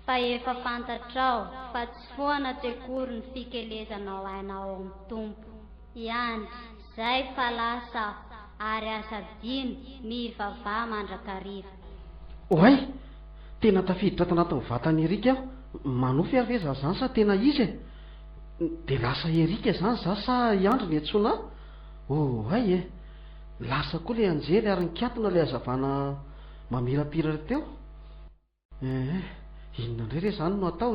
[SPEAKER 3] fa efa fantatrao fa tsy foana tekory ny fikelezanao ainao amin'ny tompo iandry zay fa lasa ary asadino mivavaha mandrakariva
[SPEAKER 1] oay tena tafiditra tanatin'ny vatany erika aho manofy ary ve za zany sa tena izy dia lasa erika zany za sa iandry ny antsona oay lasa koa le anjely ary nikatona le azavana mamirapiratra teo inona indray re zany no atao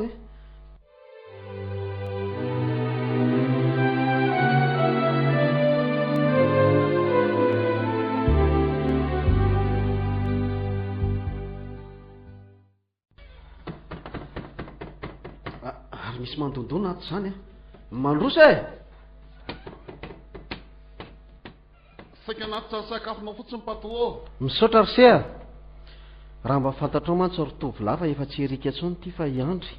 [SPEAKER 1] ary misy mandondona ato zany mandrosa
[SPEAKER 7] saika anaty tsarysakafonao fotsiny patro
[SPEAKER 1] misaotra rysea raha mba fantatrao mantsy rotovy lafa efa tsy erika ntsony ty fa iandry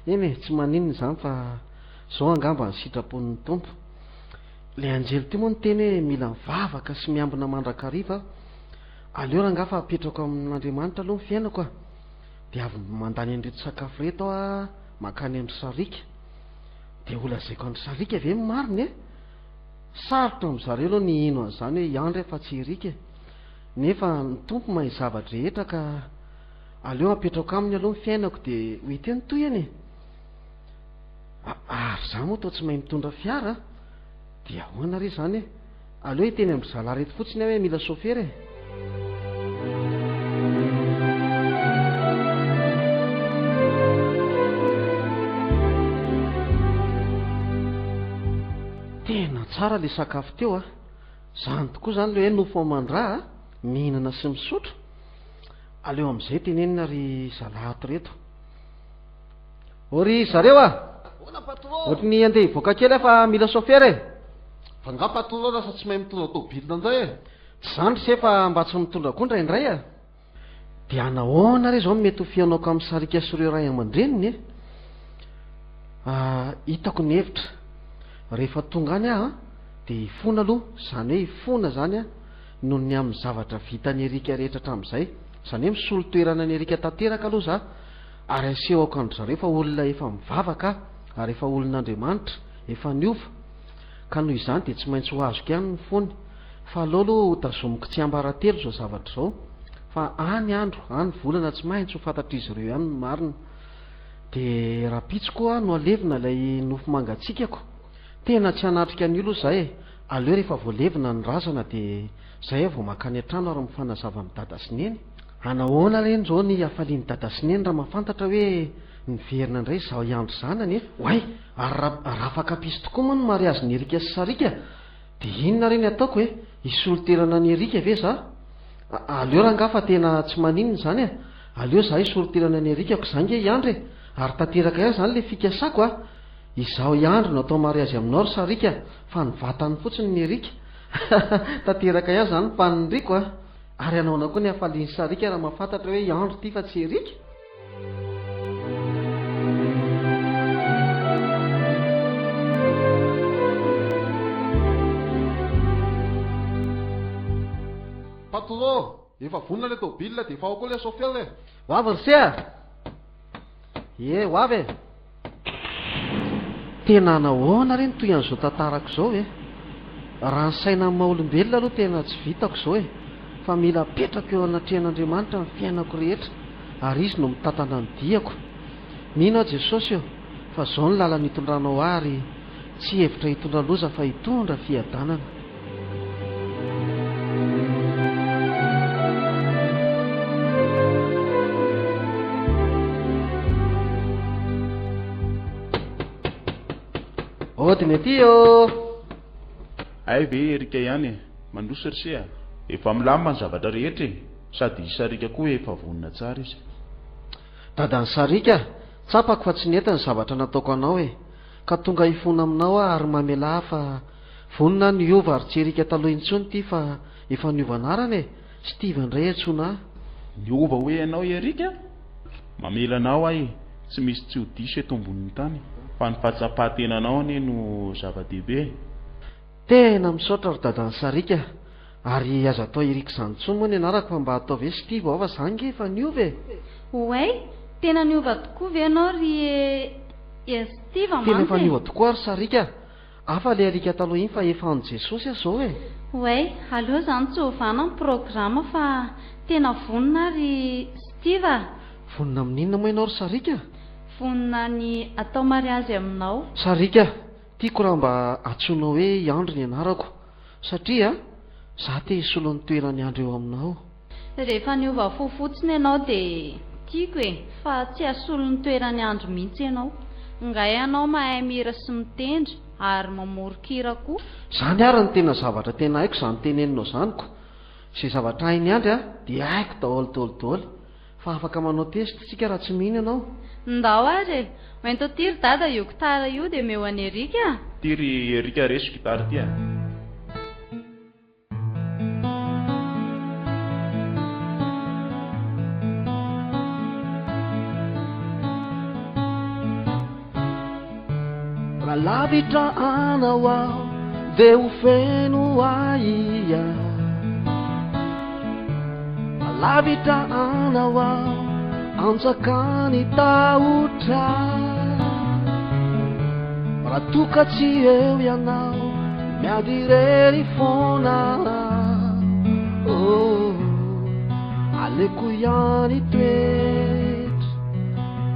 [SPEAKER 1] eny tsy maninona zany fa zao angamba ny sitrapon'ny tompo le anjely ty moa ny teny hoe mila mivavaka sy miambina mandrakariva aleo raha ngafa apetrako amin'Andriamanitra aloha ny fiainako dia avy mandany an'ireto sakafo reto aho makany andry sarika dia olazaiko andry sarika ve mariny sarotra amin'izareo aloha ny ino an'izany hoe iandry fa tsy erika nefa ny tompo mahay zavatra rehetra ka aleo apetrako aminy aloha ny fiainako dia ho iteny toy eny ary za moa toa tsy mahay mitondra fiara dia ahoana re zany aleo hiteny amin'ny zalahy reto fotsiny hoe mila sofera tena tsara le sakafo teo zany tokoa zany le hoe nofo amandra mihinana sy misotro aleo amin'izay tenenina ry zalahato reto ory zareo ohatry ny andeha hivoaka kely fa mila sofera
[SPEAKER 7] fa nga patro lasa tsy mahay mitondra tobilina anzay
[SPEAKER 1] tsy zandry se fa mba tsy mitondra koa ndray indray dia anahoana re zao mety ho fianako amin'ny sarika sy ireo ray aman-dreniny hitako ny hevitra rehefa tonga any dia hifona aloha zany hoe hifona zany noho ny amin'ny zavatra vitany erika rehetra hatramin'izay zany hoe misolo toerana ny erika tanteraka aloha za ary asehoko andro zareo fa olona efa mivavaka ary efa olon'Andriamanitra efa niova ka noho izany dia tsy maintsy ho azoko ihany ny fony fa aleo aloha hotazomiko tsy ambaratelo zao zavatra zao fa any andro any volana tsy maintsy ho fantatr'izy ireo ihany ny marina dia rapitso koa no alevina ilay nofo mangatsikako tena tsy hanatrika an'io aloha zay aleo rehefa voalevina ny razana dia zay vao makany an-trano ary mifanazava amin'ny dada sy neny anahoana reny zao ny hafaliany dada sy neny raha mahafantatra hoe niverina indray zaho iandro zanany oay ary raha afaka pisy tokoa moa no mariazy ny erika sy sarika dia inona reny ataoko hisoloterana ny erika ve za aleo raha ngafa tena tsy maninona zany aleo za hisoloterana ny erikako zange iandry ary tanteraka ihany izany le fikasako a izaho iandro no atao mariazy aminao ry sarika fa ny vatany fotsiny ny erika tanteraka ihany izany mpanindriko a ary anaona koa ny hafaliany sarika raha mahafantatra hoe iandro ity fa tsy erika.
[SPEAKER 7] Patron, efa vonona le tômôbilina dia efa ao koa le chauffeur le.
[SPEAKER 1] Ho avy ry sea. Ho avy e. Tena nahoana reny toy an'izao tantarako izao e. Raha ny saina amin'ny maha-olombelona aloha tena tsy vitako izao e. Fa mila petraka eo anatrehan'Andriamanitra ny fiainako rehetra ary izy no mitantana ny diako. Mino aho Jesosy eo fa izao ny lalana hitondranao ary tsy hevitra hitondra loza fa hitondra fiadanana. Odiny aty eo.
[SPEAKER 4] Ay ve erika ihany mandroso ry sea. Efa milamina ny zavatra rehetra e. Sady sarika koa efa vonina tsara izy.
[SPEAKER 1] Dadany sarika, tsapako fa tsy nety ny zavatra nataoko anao e. Ka tonga hifona aminao ary mamela fa vonina niova ary tsy erika taloha intsony ity fa efa niova anarana e. Steven Ray antsoina.
[SPEAKER 4] Niova hoe ianao erika? Mamela anao ahy, tsy misy tsy ho diso eto ambonin'ny tany. Fa ny fahatsapahan-tenanao anie no zava-dehibe.
[SPEAKER 1] Tena misaotra ry dadany sarika. Ary aza atao erika izany intsony moa ny anarako fa mba atao ve Steve ao fa izany nge efa niova e.
[SPEAKER 3] Oay, tena niova tokoa ve ianao ry Steve amantsy?
[SPEAKER 1] Tena efa niova tokoa ry sarika. Hafa le alika taloha iny fa efa an Jesosy zao e.
[SPEAKER 3] Oay, aleo izany tsy ovana ny programa fa tena vonina ry Steve.
[SPEAKER 1] Vonina amin'inona moa ianao ry sarika?
[SPEAKER 3] Vonina ny atao mariazy aminao.
[SPEAKER 1] Sarika, tiako raha mba antsoinao hoe Iandro ny anarako satria za te hisolo ny toerany andro eo aminao.
[SPEAKER 3] Rehefa niova fo fotsiny ianao dia tiako e, fa tsy hasolo ny toerany andro mihitsy ianao. Ngay ianao mahay mihira sy mitendry ary mamorokira koa.
[SPEAKER 1] Zany ary ny tena zavatra tena haiko izany teneninao zanyko. Izay zavatra hainy andry dia haiko daholo. Fa afaka manao test tsika raha tsy mino ianao.
[SPEAKER 3] Ndao ary e, mento tiry dada io gitara io dia meo any Erika.
[SPEAKER 4] Tiry Erika reso gitara ty a.
[SPEAKER 1] Raha lavitra anao aho dia ho feno aia. Raha lavitra anao aho anjakany tahotra. Raha toka tsy eo ianao miady irery foana. Aleko ihany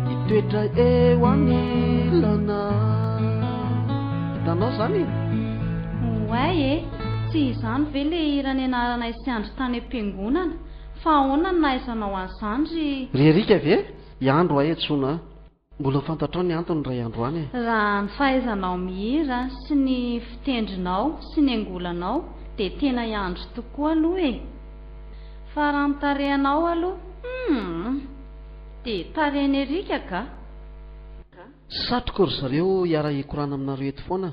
[SPEAKER 1] hitoetra eo anilana. Hitanao zany?
[SPEAKER 3] Oay e, tsy izany ve le hira nianarana isyandro tany am-piangonana? Fa ahoana ny nahaizanao an'izany
[SPEAKER 1] ry Erika ve? Iandro ahy antsoina. Mbola fantatrao ny antony ray andro any e.
[SPEAKER 3] Raha ny fahaizanao mihira sy ny fitendrinao sy ny angolanao dia tena iandro tokoa aloha e. Fa raha ny tarehanao aloha dia tarehany Erika ka.
[SPEAKER 1] Satroko ry zareo hiara hikorana aminareo eto foana.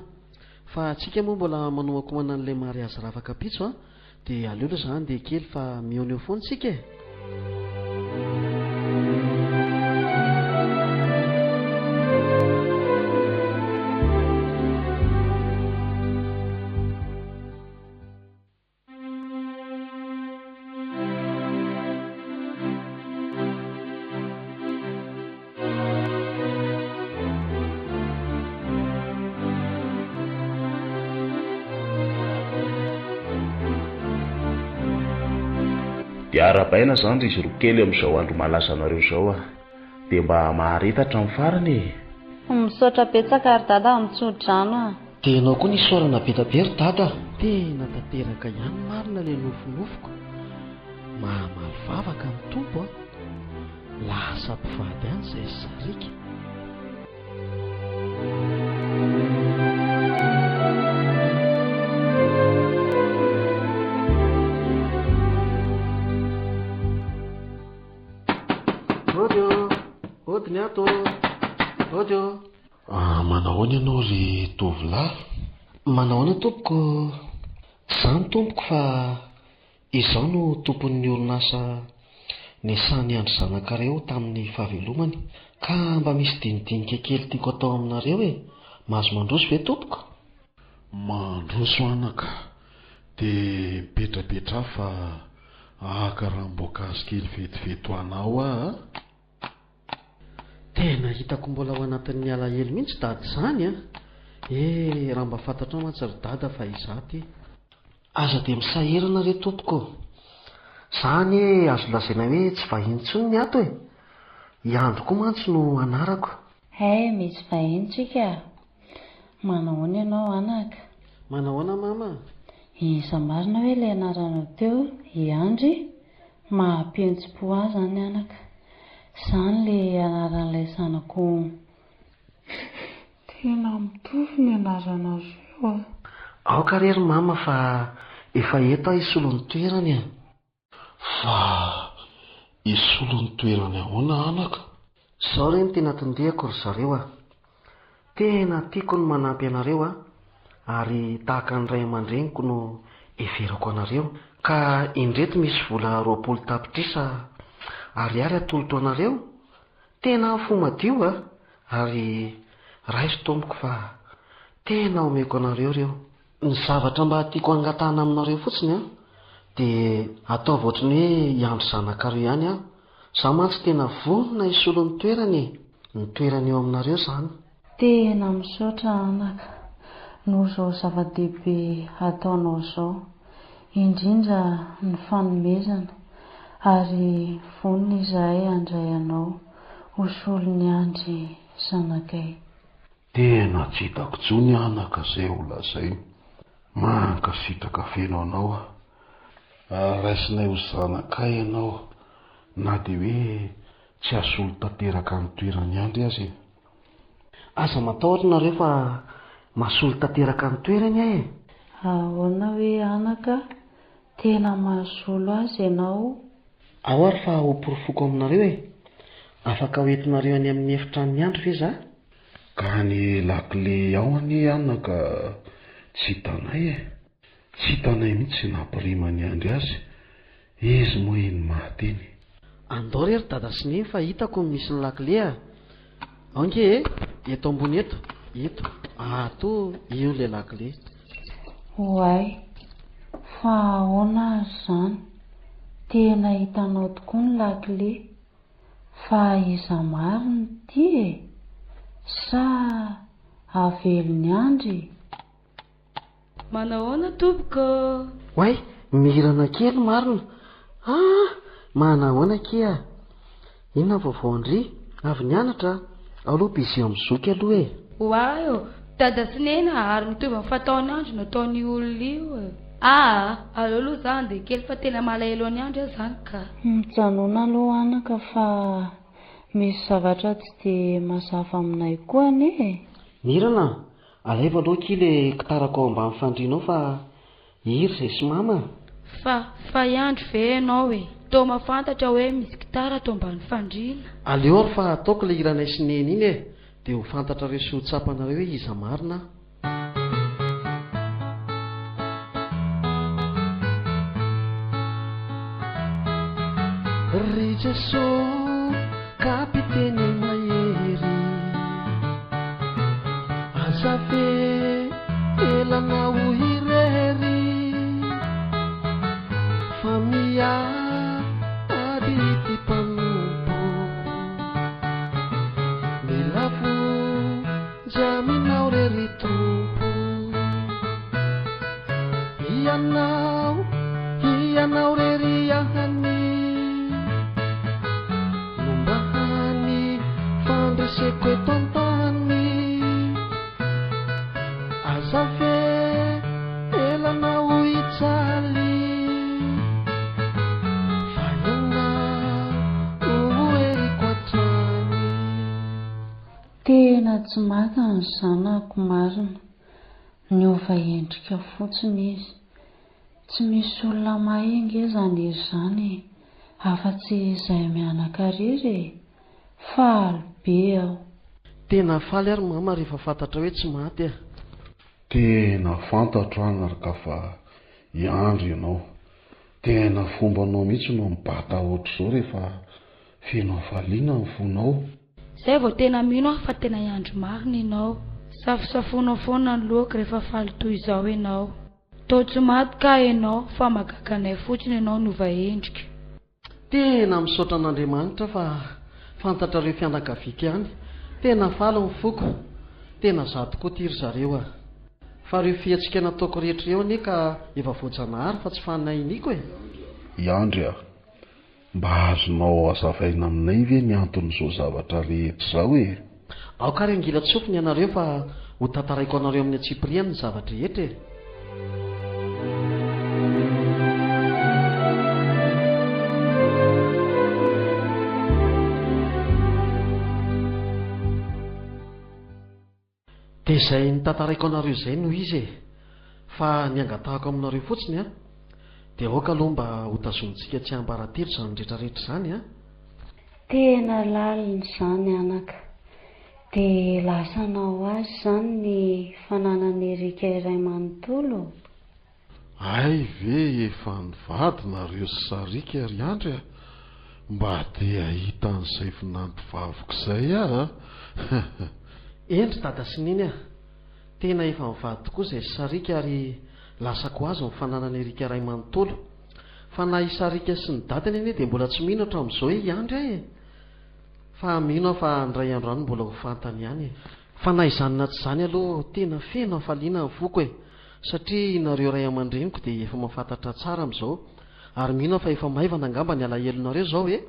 [SPEAKER 1] Fa atsika moa mbola manomako mana an'ilay mariazy ravaka pitso dia aleo aloha izany dia kely fa mihaona eo foana tsika e.
[SPEAKER 4] Dia arabaina zany ry zoro kely amin'izao andro malaza anareo izao dia mba maharetatra amin'ny farany e.
[SPEAKER 3] Misaotra betsaka ary dada mitso-drano
[SPEAKER 1] Dia ianao koa nisaorana be ry dada. Tena tanteraka ihany marina ilay nofinofiko. Mahamaly vavaka ny tompo lasa mpivady any izay sarika. Odiny ato.
[SPEAKER 7] manahoana ianao ry tovolahy?
[SPEAKER 1] Manahoana tompoko? Izany tompoko fa izaho no tompon'ny orinasa niasany andro zanakareo tamin'ny fahavelomany, ka mba misy dinidinika kely tiako atao aminareo e. Mahazo mandroso ve tompoko?
[SPEAKER 7] Mandroso anaka, dia mipetrapetra fa ahakaram-boankazo kely vetivety ho anao aho.
[SPEAKER 1] Tena hitako mbola ao anatin'ny alahelo mihitsy dady izany a. Raha mba fantatrao mantsy ry dada fa izaty. Aza dia misahirana re tompoko. Izany azo lazaina hoe tsy vahiny intsony ny ato e. Iandro koa mantsy no anarako.
[SPEAKER 3] Misy vahiny tsika. Manahoana ianao anaka?
[SPEAKER 1] Manahoana mama?
[SPEAKER 3] Iza marina hoe ilay anaranao teo Iandry, mahampientsi-po ahy zany anaka. Izany ilay anaran'ilay zanako.
[SPEAKER 5] Tena mitovy ny anarana zio.
[SPEAKER 1] Aoka rery mama fa efa eto isolo ny toerany a.
[SPEAKER 7] Fa isolo ny toerany ahoana anaka?
[SPEAKER 1] Izao re no tena tindehako ry zareo a. Tena tiako ny manampy anareo a, ary tahaka ny ray aman-dreniko no everako anareo, ka indreto misy vola 20 tapitrisa ariary atolotra anareo. Tena fo madio a, ary raiso tompoko fa tena omeko anareo reo. Ny zavatra mba tiako angatahana aminareo fotsiny a, dia ataovy ohatrany hoe iandro zanakareo ihany a. Izaho mantsy tena vonona isolo ny toerany, ny toerany eo aminareo izany.
[SPEAKER 3] Tena misaotra anaka noho izao zava-dehibe ataonao izao, indrindra ny fanomezana, ary vonona izahay handray anao hosolo ny andry zanakay.
[SPEAKER 7] Tena tsy hitako tsony anaka izay olazay. Mankasitraka feno anao a. Raisinay ho zanakay ianao, na dia hoe tsy hasolo tanteraka ny toerany andry azy.
[SPEAKER 1] Aza matahotra nareo fa mahasolo tanteraka ny toerany ahy e.
[SPEAKER 3] Ahoana hoe anaka, tena mahasolo azy ianao?
[SPEAKER 1] Ao ary fa hoporofoko aminareo e. Afaka hoentinareo any amin'ny efitrano andro ve za?
[SPEAKER 7] Ka ny lakile ao anie anaka tsy hitanay e. Tsy hitanay mihitsy nampirimany andry azy. Izy moa iny mahateny.
[SPEAKER 1] Andao rery dada sy neny fa hitako misy ny lakile a. Ange eto ambony eto. Eto. Ato io le lakile.
[SPEAKER 3] Hoay, fa ahoana izany? Tena hitanao tokoa ny lakile. Fa iza marina ity e, sa avelony andry?
[SPEAKER 8] Manahoana tompoko?
[SPEAKER 1] Hoay, mirana kely marina. Manahoana kia? Inona vaovao andry? Avy nianatra? Aloha bizy amin'ny zoky aloha e.
[SPEAKER 8] Hoay dada sy nena ary mitovy amin'ny fataony andro nataony olona io. Aleo aloha izany dia kely fa tena malahelo any andro izany ka.
[SPEAKER 3] Mijanona aloha anaka fa misy zavatra tsy dia mazava aminay koa ane.
[SPEAKER 1] Mirana, alaiva aloha kia le kitarako ao ambany fandrianao fa iry izay sy mama.
[SPEAKER 8] Fa iandro ve ianao e? Tao mahafantatra hoe misy kitara tao ambany fandriana.
[SPEAKER 1] Aleo ary fa ataoko le iranay sy neny iny e, dia ho fantatra ireo sy ho tsapanareo hoe iza marina. Ry Jesosy kapiteny mahery, aza ve elana ho irery, fa miady ty mpanompo, mila vonjaminao rery tompo. Ianao rery ahany, fandreseko eto antany, aza ve elana ho hijaly, fa ianao ho eriko hatrany.
[SPEAKER 3] Tena tsy maka ny zanako marina, niova endrika fotsiny izy. Tsy misy olona mahainga izany izany, afa-tsy izay mianakariry, fa alobe aho.
[SPEAKER 1] tena faly ary mama rehefa fantatra hoe tsy maty a.
[SPEAKER 7] Tena fantatro anaraka fa iandro ianao. Tena fombanao mihitsy no mibata ohatr' izao rehefa feno hafaliana ny fonao.
[SPEAKER 8] Zay vao tena mino aho fa tena iandro marina ianao. Safosafonao foana ny loaka rehefa faly toy izao ianao. Tao tsy maty ka ianao fa magaga anay fotsiny ianao no vahendrika.
[SPEAKER 1] Tena misaotra an'Andriamanitra fa fantatra ireo fianakaviaka ihany. Tena faly ny foko. Tena zato koa tiry zareo a. Fa ireo fiatsika nataoko rehetra eo anie ka efa voajanahary fa tsy fanahiniko e.
[SPEAKER 7] Iandry mba azonao azavaina aminay ve ny anton'izao zavatra rehetra izao e?
[SPEAKER 1] Aoka ary angila tsofiny ianareo fa ho tantaraiko anareo amin'ny Tsipriana ny zavatra rehetra e. Dia izay nitantaraiko anareo izay no izy e. Fa niangatahako aminareo fotsiny a. Dia aoka aloha mba ho tazontsika tsy hambaratelo izany rehetrarehetra izany a.
[SPEAKER 3] Tena lalina izany anaka. Dia lasanao azy izany ny fananany Erika iray manontolo.
[SPEAKER 7] Ay ve efa nivady nareo sy Sarika ry Andry a? Mba dia ahita an'izay finantovaviko izay a.
[SPEAKER 1] Endry dada sy niny a. Tena efa mivady tokoa izay Sarika ary lasako azy ny fananany Erika iray manontolo. Fa na i Sarika sy ny dadany anie dia mbola tsy mino hatramin'izao i Andry e. Fa mino aho fa ndray andro any mbola ho fantany ihany e. Fa na izany na tsy izany aloha tena feno hafaliana ny foko e. Satria nareo ray aman-dreniko dia efa mahafantatra tsara amin'izao. Ary mino aho fa efa maivana angamba ny alahelonareo izao e.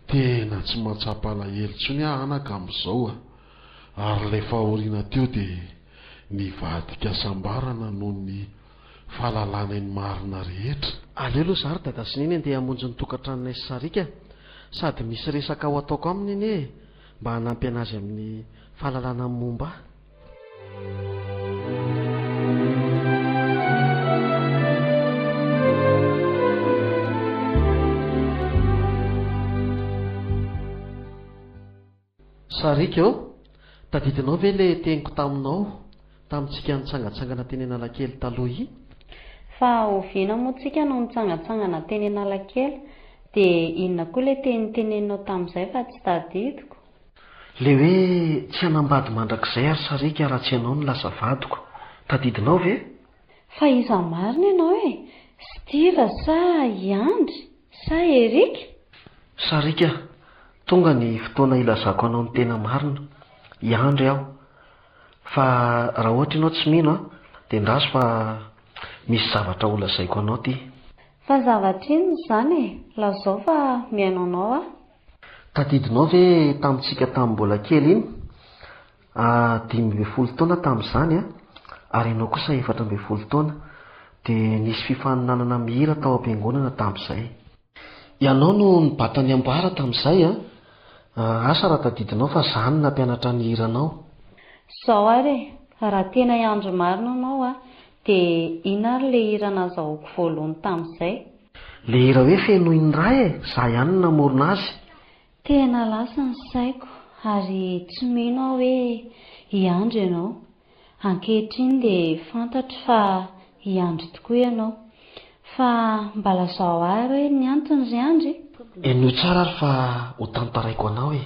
[SPEAKER 7] Tena tsy mahatsapa alahelo intsony anaka amin'izao a. Ary ilay fahoriana teo dia nivadika sambarana noho ny fahalalana ny marina rehetra.
[SPEAKER 1] Aleo aloha zary dada sy niny andeha hamonjy ny tokantranonay sy Sarika. Sady misy resaka ho ataoko aminy iny e. Mba hanampy anazy amin'ny fahalalana amin'ny momba. Sarika tadidinao ve le teniko taminao tamintsika nitsangatsangana teny Analakely taloha iny?
[SPEAKER 3] Fa oviana moa tsika no nitsangatsangana teny Analakely. Dia inona koa le teniteneninao tamin'izay fa tsy tadidiko?
[SPEAKER 1] Le hoe tsy hanambady mandrakizay ary Sarika raha tsy ianao no lasa vadiko. Tadidinao ve?
[SPEAKER 3] Fa iza marina ianao e? Steve sa Iandry sa Erika?
[SPEAKER 1] Sarika, tonga ny fotoana ilazako anao ny tena marina. Iandry aho. Fa raha ohatra ianao tsy mino dia ndraso fa misy zavatra ho lazaiko anao ty.
[SPEAKER 3] Fa zavatra inona izany e? Lazao fa miaino anao a.
[SPEAKER 1] Tadidinao ve tamintsika tamin'ny mbola kely iny? 15 taona tamin'izany a. Ary ianao kosa 14 taona. Dia nisy fifaninanana mihira tao am-piangonana tamin'izay. Ianao no nibata ny ambara tamin'izay a. Asa raha tadidinao fa izany nampianatra ny hiranao.
[SPEAKER 3] Zao ary raha tena iandro marina anao a. Dia ina ary le hira nazahoako voalohany tamin'izay?
[SPEAKER 1] Le hira hoe feno indray e. Izaho ihany no namorona azy.
[SPEAKER 3] Tena lasa ny saiko ary tsy mino aho hoe Iandry ianao. Ankehitriny dia fantatro fa Iandry tokoa ianao. Fa mba lazao ary hoe ny antony ry Andry?
[SPEAKER 1] Eno tsara ary fa ho tantaraiko anao e.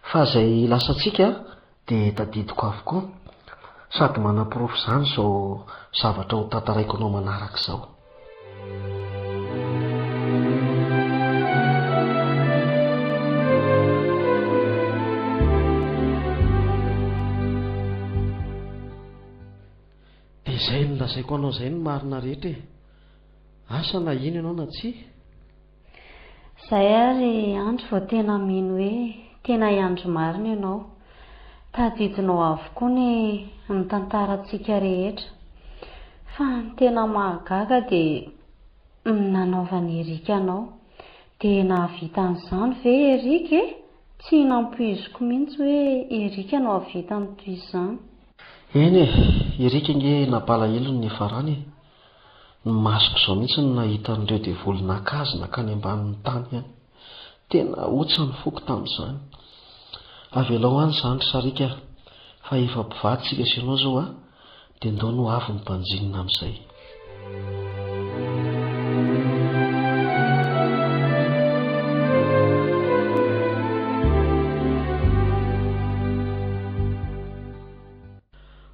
[SPEAKER 1] Fa izay lasantsika dia tadidiko avokoa. Sady manam-porofo izany izao zavatra ho tantaraiko anao manaraka izao. Dia izay no lazaiko anao izay ny marina rehetra e. Asa na ino ianao na tsy?
[SPEAKER 3] Izay ary Andry vao tena mino hoe tena iandro marina ianao. Tadidinao avokoa ny tantarantsika rehetra. Fa ny tena mahagaga dia nanaovan'i Erika anao. Dia nahavita an'izany ve Erika e? Tsy nampoiziko mihitsy hoe Erika no hahavita ny toy izany.
[SPEAKER 1] Eny e, Erika nge napalahelo ny farany. Ny masoko izao mihitsy no nahita an'ireo devoly nakazina nakany ambanin'ny tany ihany. Tena otsany foko tamin'izany. Avelao any izany Sarika. fa efa mpivatsika sy ianao zao a dia ndao no avy ny mpanjinina amin'izay.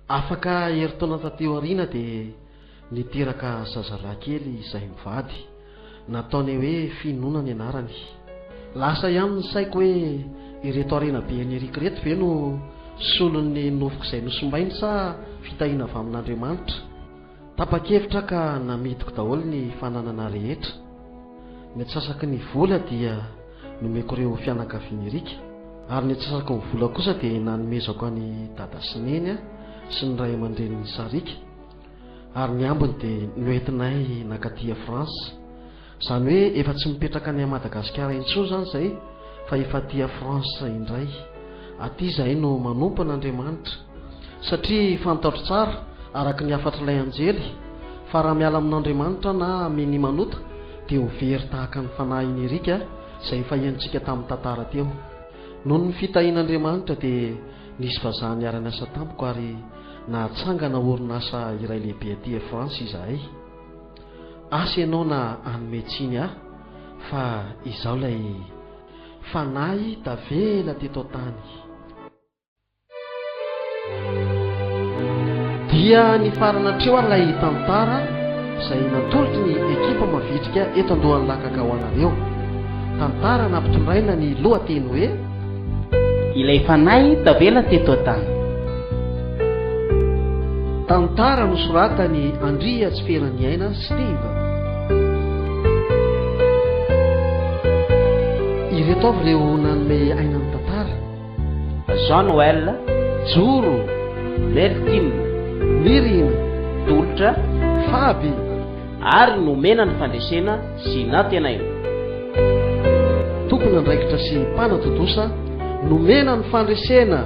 [SPEAKER 1] afaka heritaona tateo ariana dia niteraka zazalahy kely izay mivady, nataony hoe finoana ny anarany. Lasa ihany ny saiko hoe ireto arena be any Erika reto ve no solon'ny nofoko izay nosombainy sa fitahiana avy amin'Andriamanitra. Tapa-kevitra ka namidiko daholo ny fananana rehetra. Ny atsasaky ny vola dia nomeko ireo fianakaviana Erika, ary ny atsasaky ny vola kosa dia nanomezako any dada sy neny sy ny ray aman-dreniny Sarika, ary ny ambiny dia noentinay nakaty France. Izany hoe efa tsy mipetraka any Madagasikara intsony izany izay, fa efa aty France indray. Aty izahay no manompo an'Andriamanitra, satria fantatro tsara araka ny afatra ilay anjely fa raha miala amin'Andriamanitra na meny manota dia ho very tahaka ny fanahiny Erika izay efa hiantsika tamin'ny tantara teo. Noho ny fitahian'Andriamanitra dia nisy vazaha niara-niasa tampoka ary nahatsangana orinasa iray lehibe aty France izahay. Asa ianao na anometsiny aho fa izaho ilay fanahy tavela teto tany. Dia nifarana treo ilay tantara izay natolotry ny ekipa mavitrika eto andohan'ny lakaka ho anareo. Tantara nampitondraina ny lohateny hoe
[SPEAKER 2] ilay fanahy tavela teto tany.
[SPEAKER 1] Tantara nosoratany Andria Tsiferaniaina Steve. Ireto avy ireo nanome aina ny tantara:
[SPEAKER 2] Jean Noël,
[SPEAKER 1] Joro,
[SPEAKER 2] Mertine,
[SPEAKER 1] Mirina,
[SPEAKER 2] Tolotra,
[SPEAKER 1] Faby,
[SPEAKER 2] ary nomena ny fandresena sy natenaina.
[SPEAKER 1] Tompony andraikitra sy mpanatotosa nomena ny fandresena.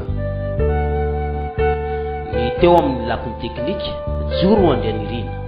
[SPEAKER 2] Ny teo amin'ny lafin'ny teknika Joro Andrianirina.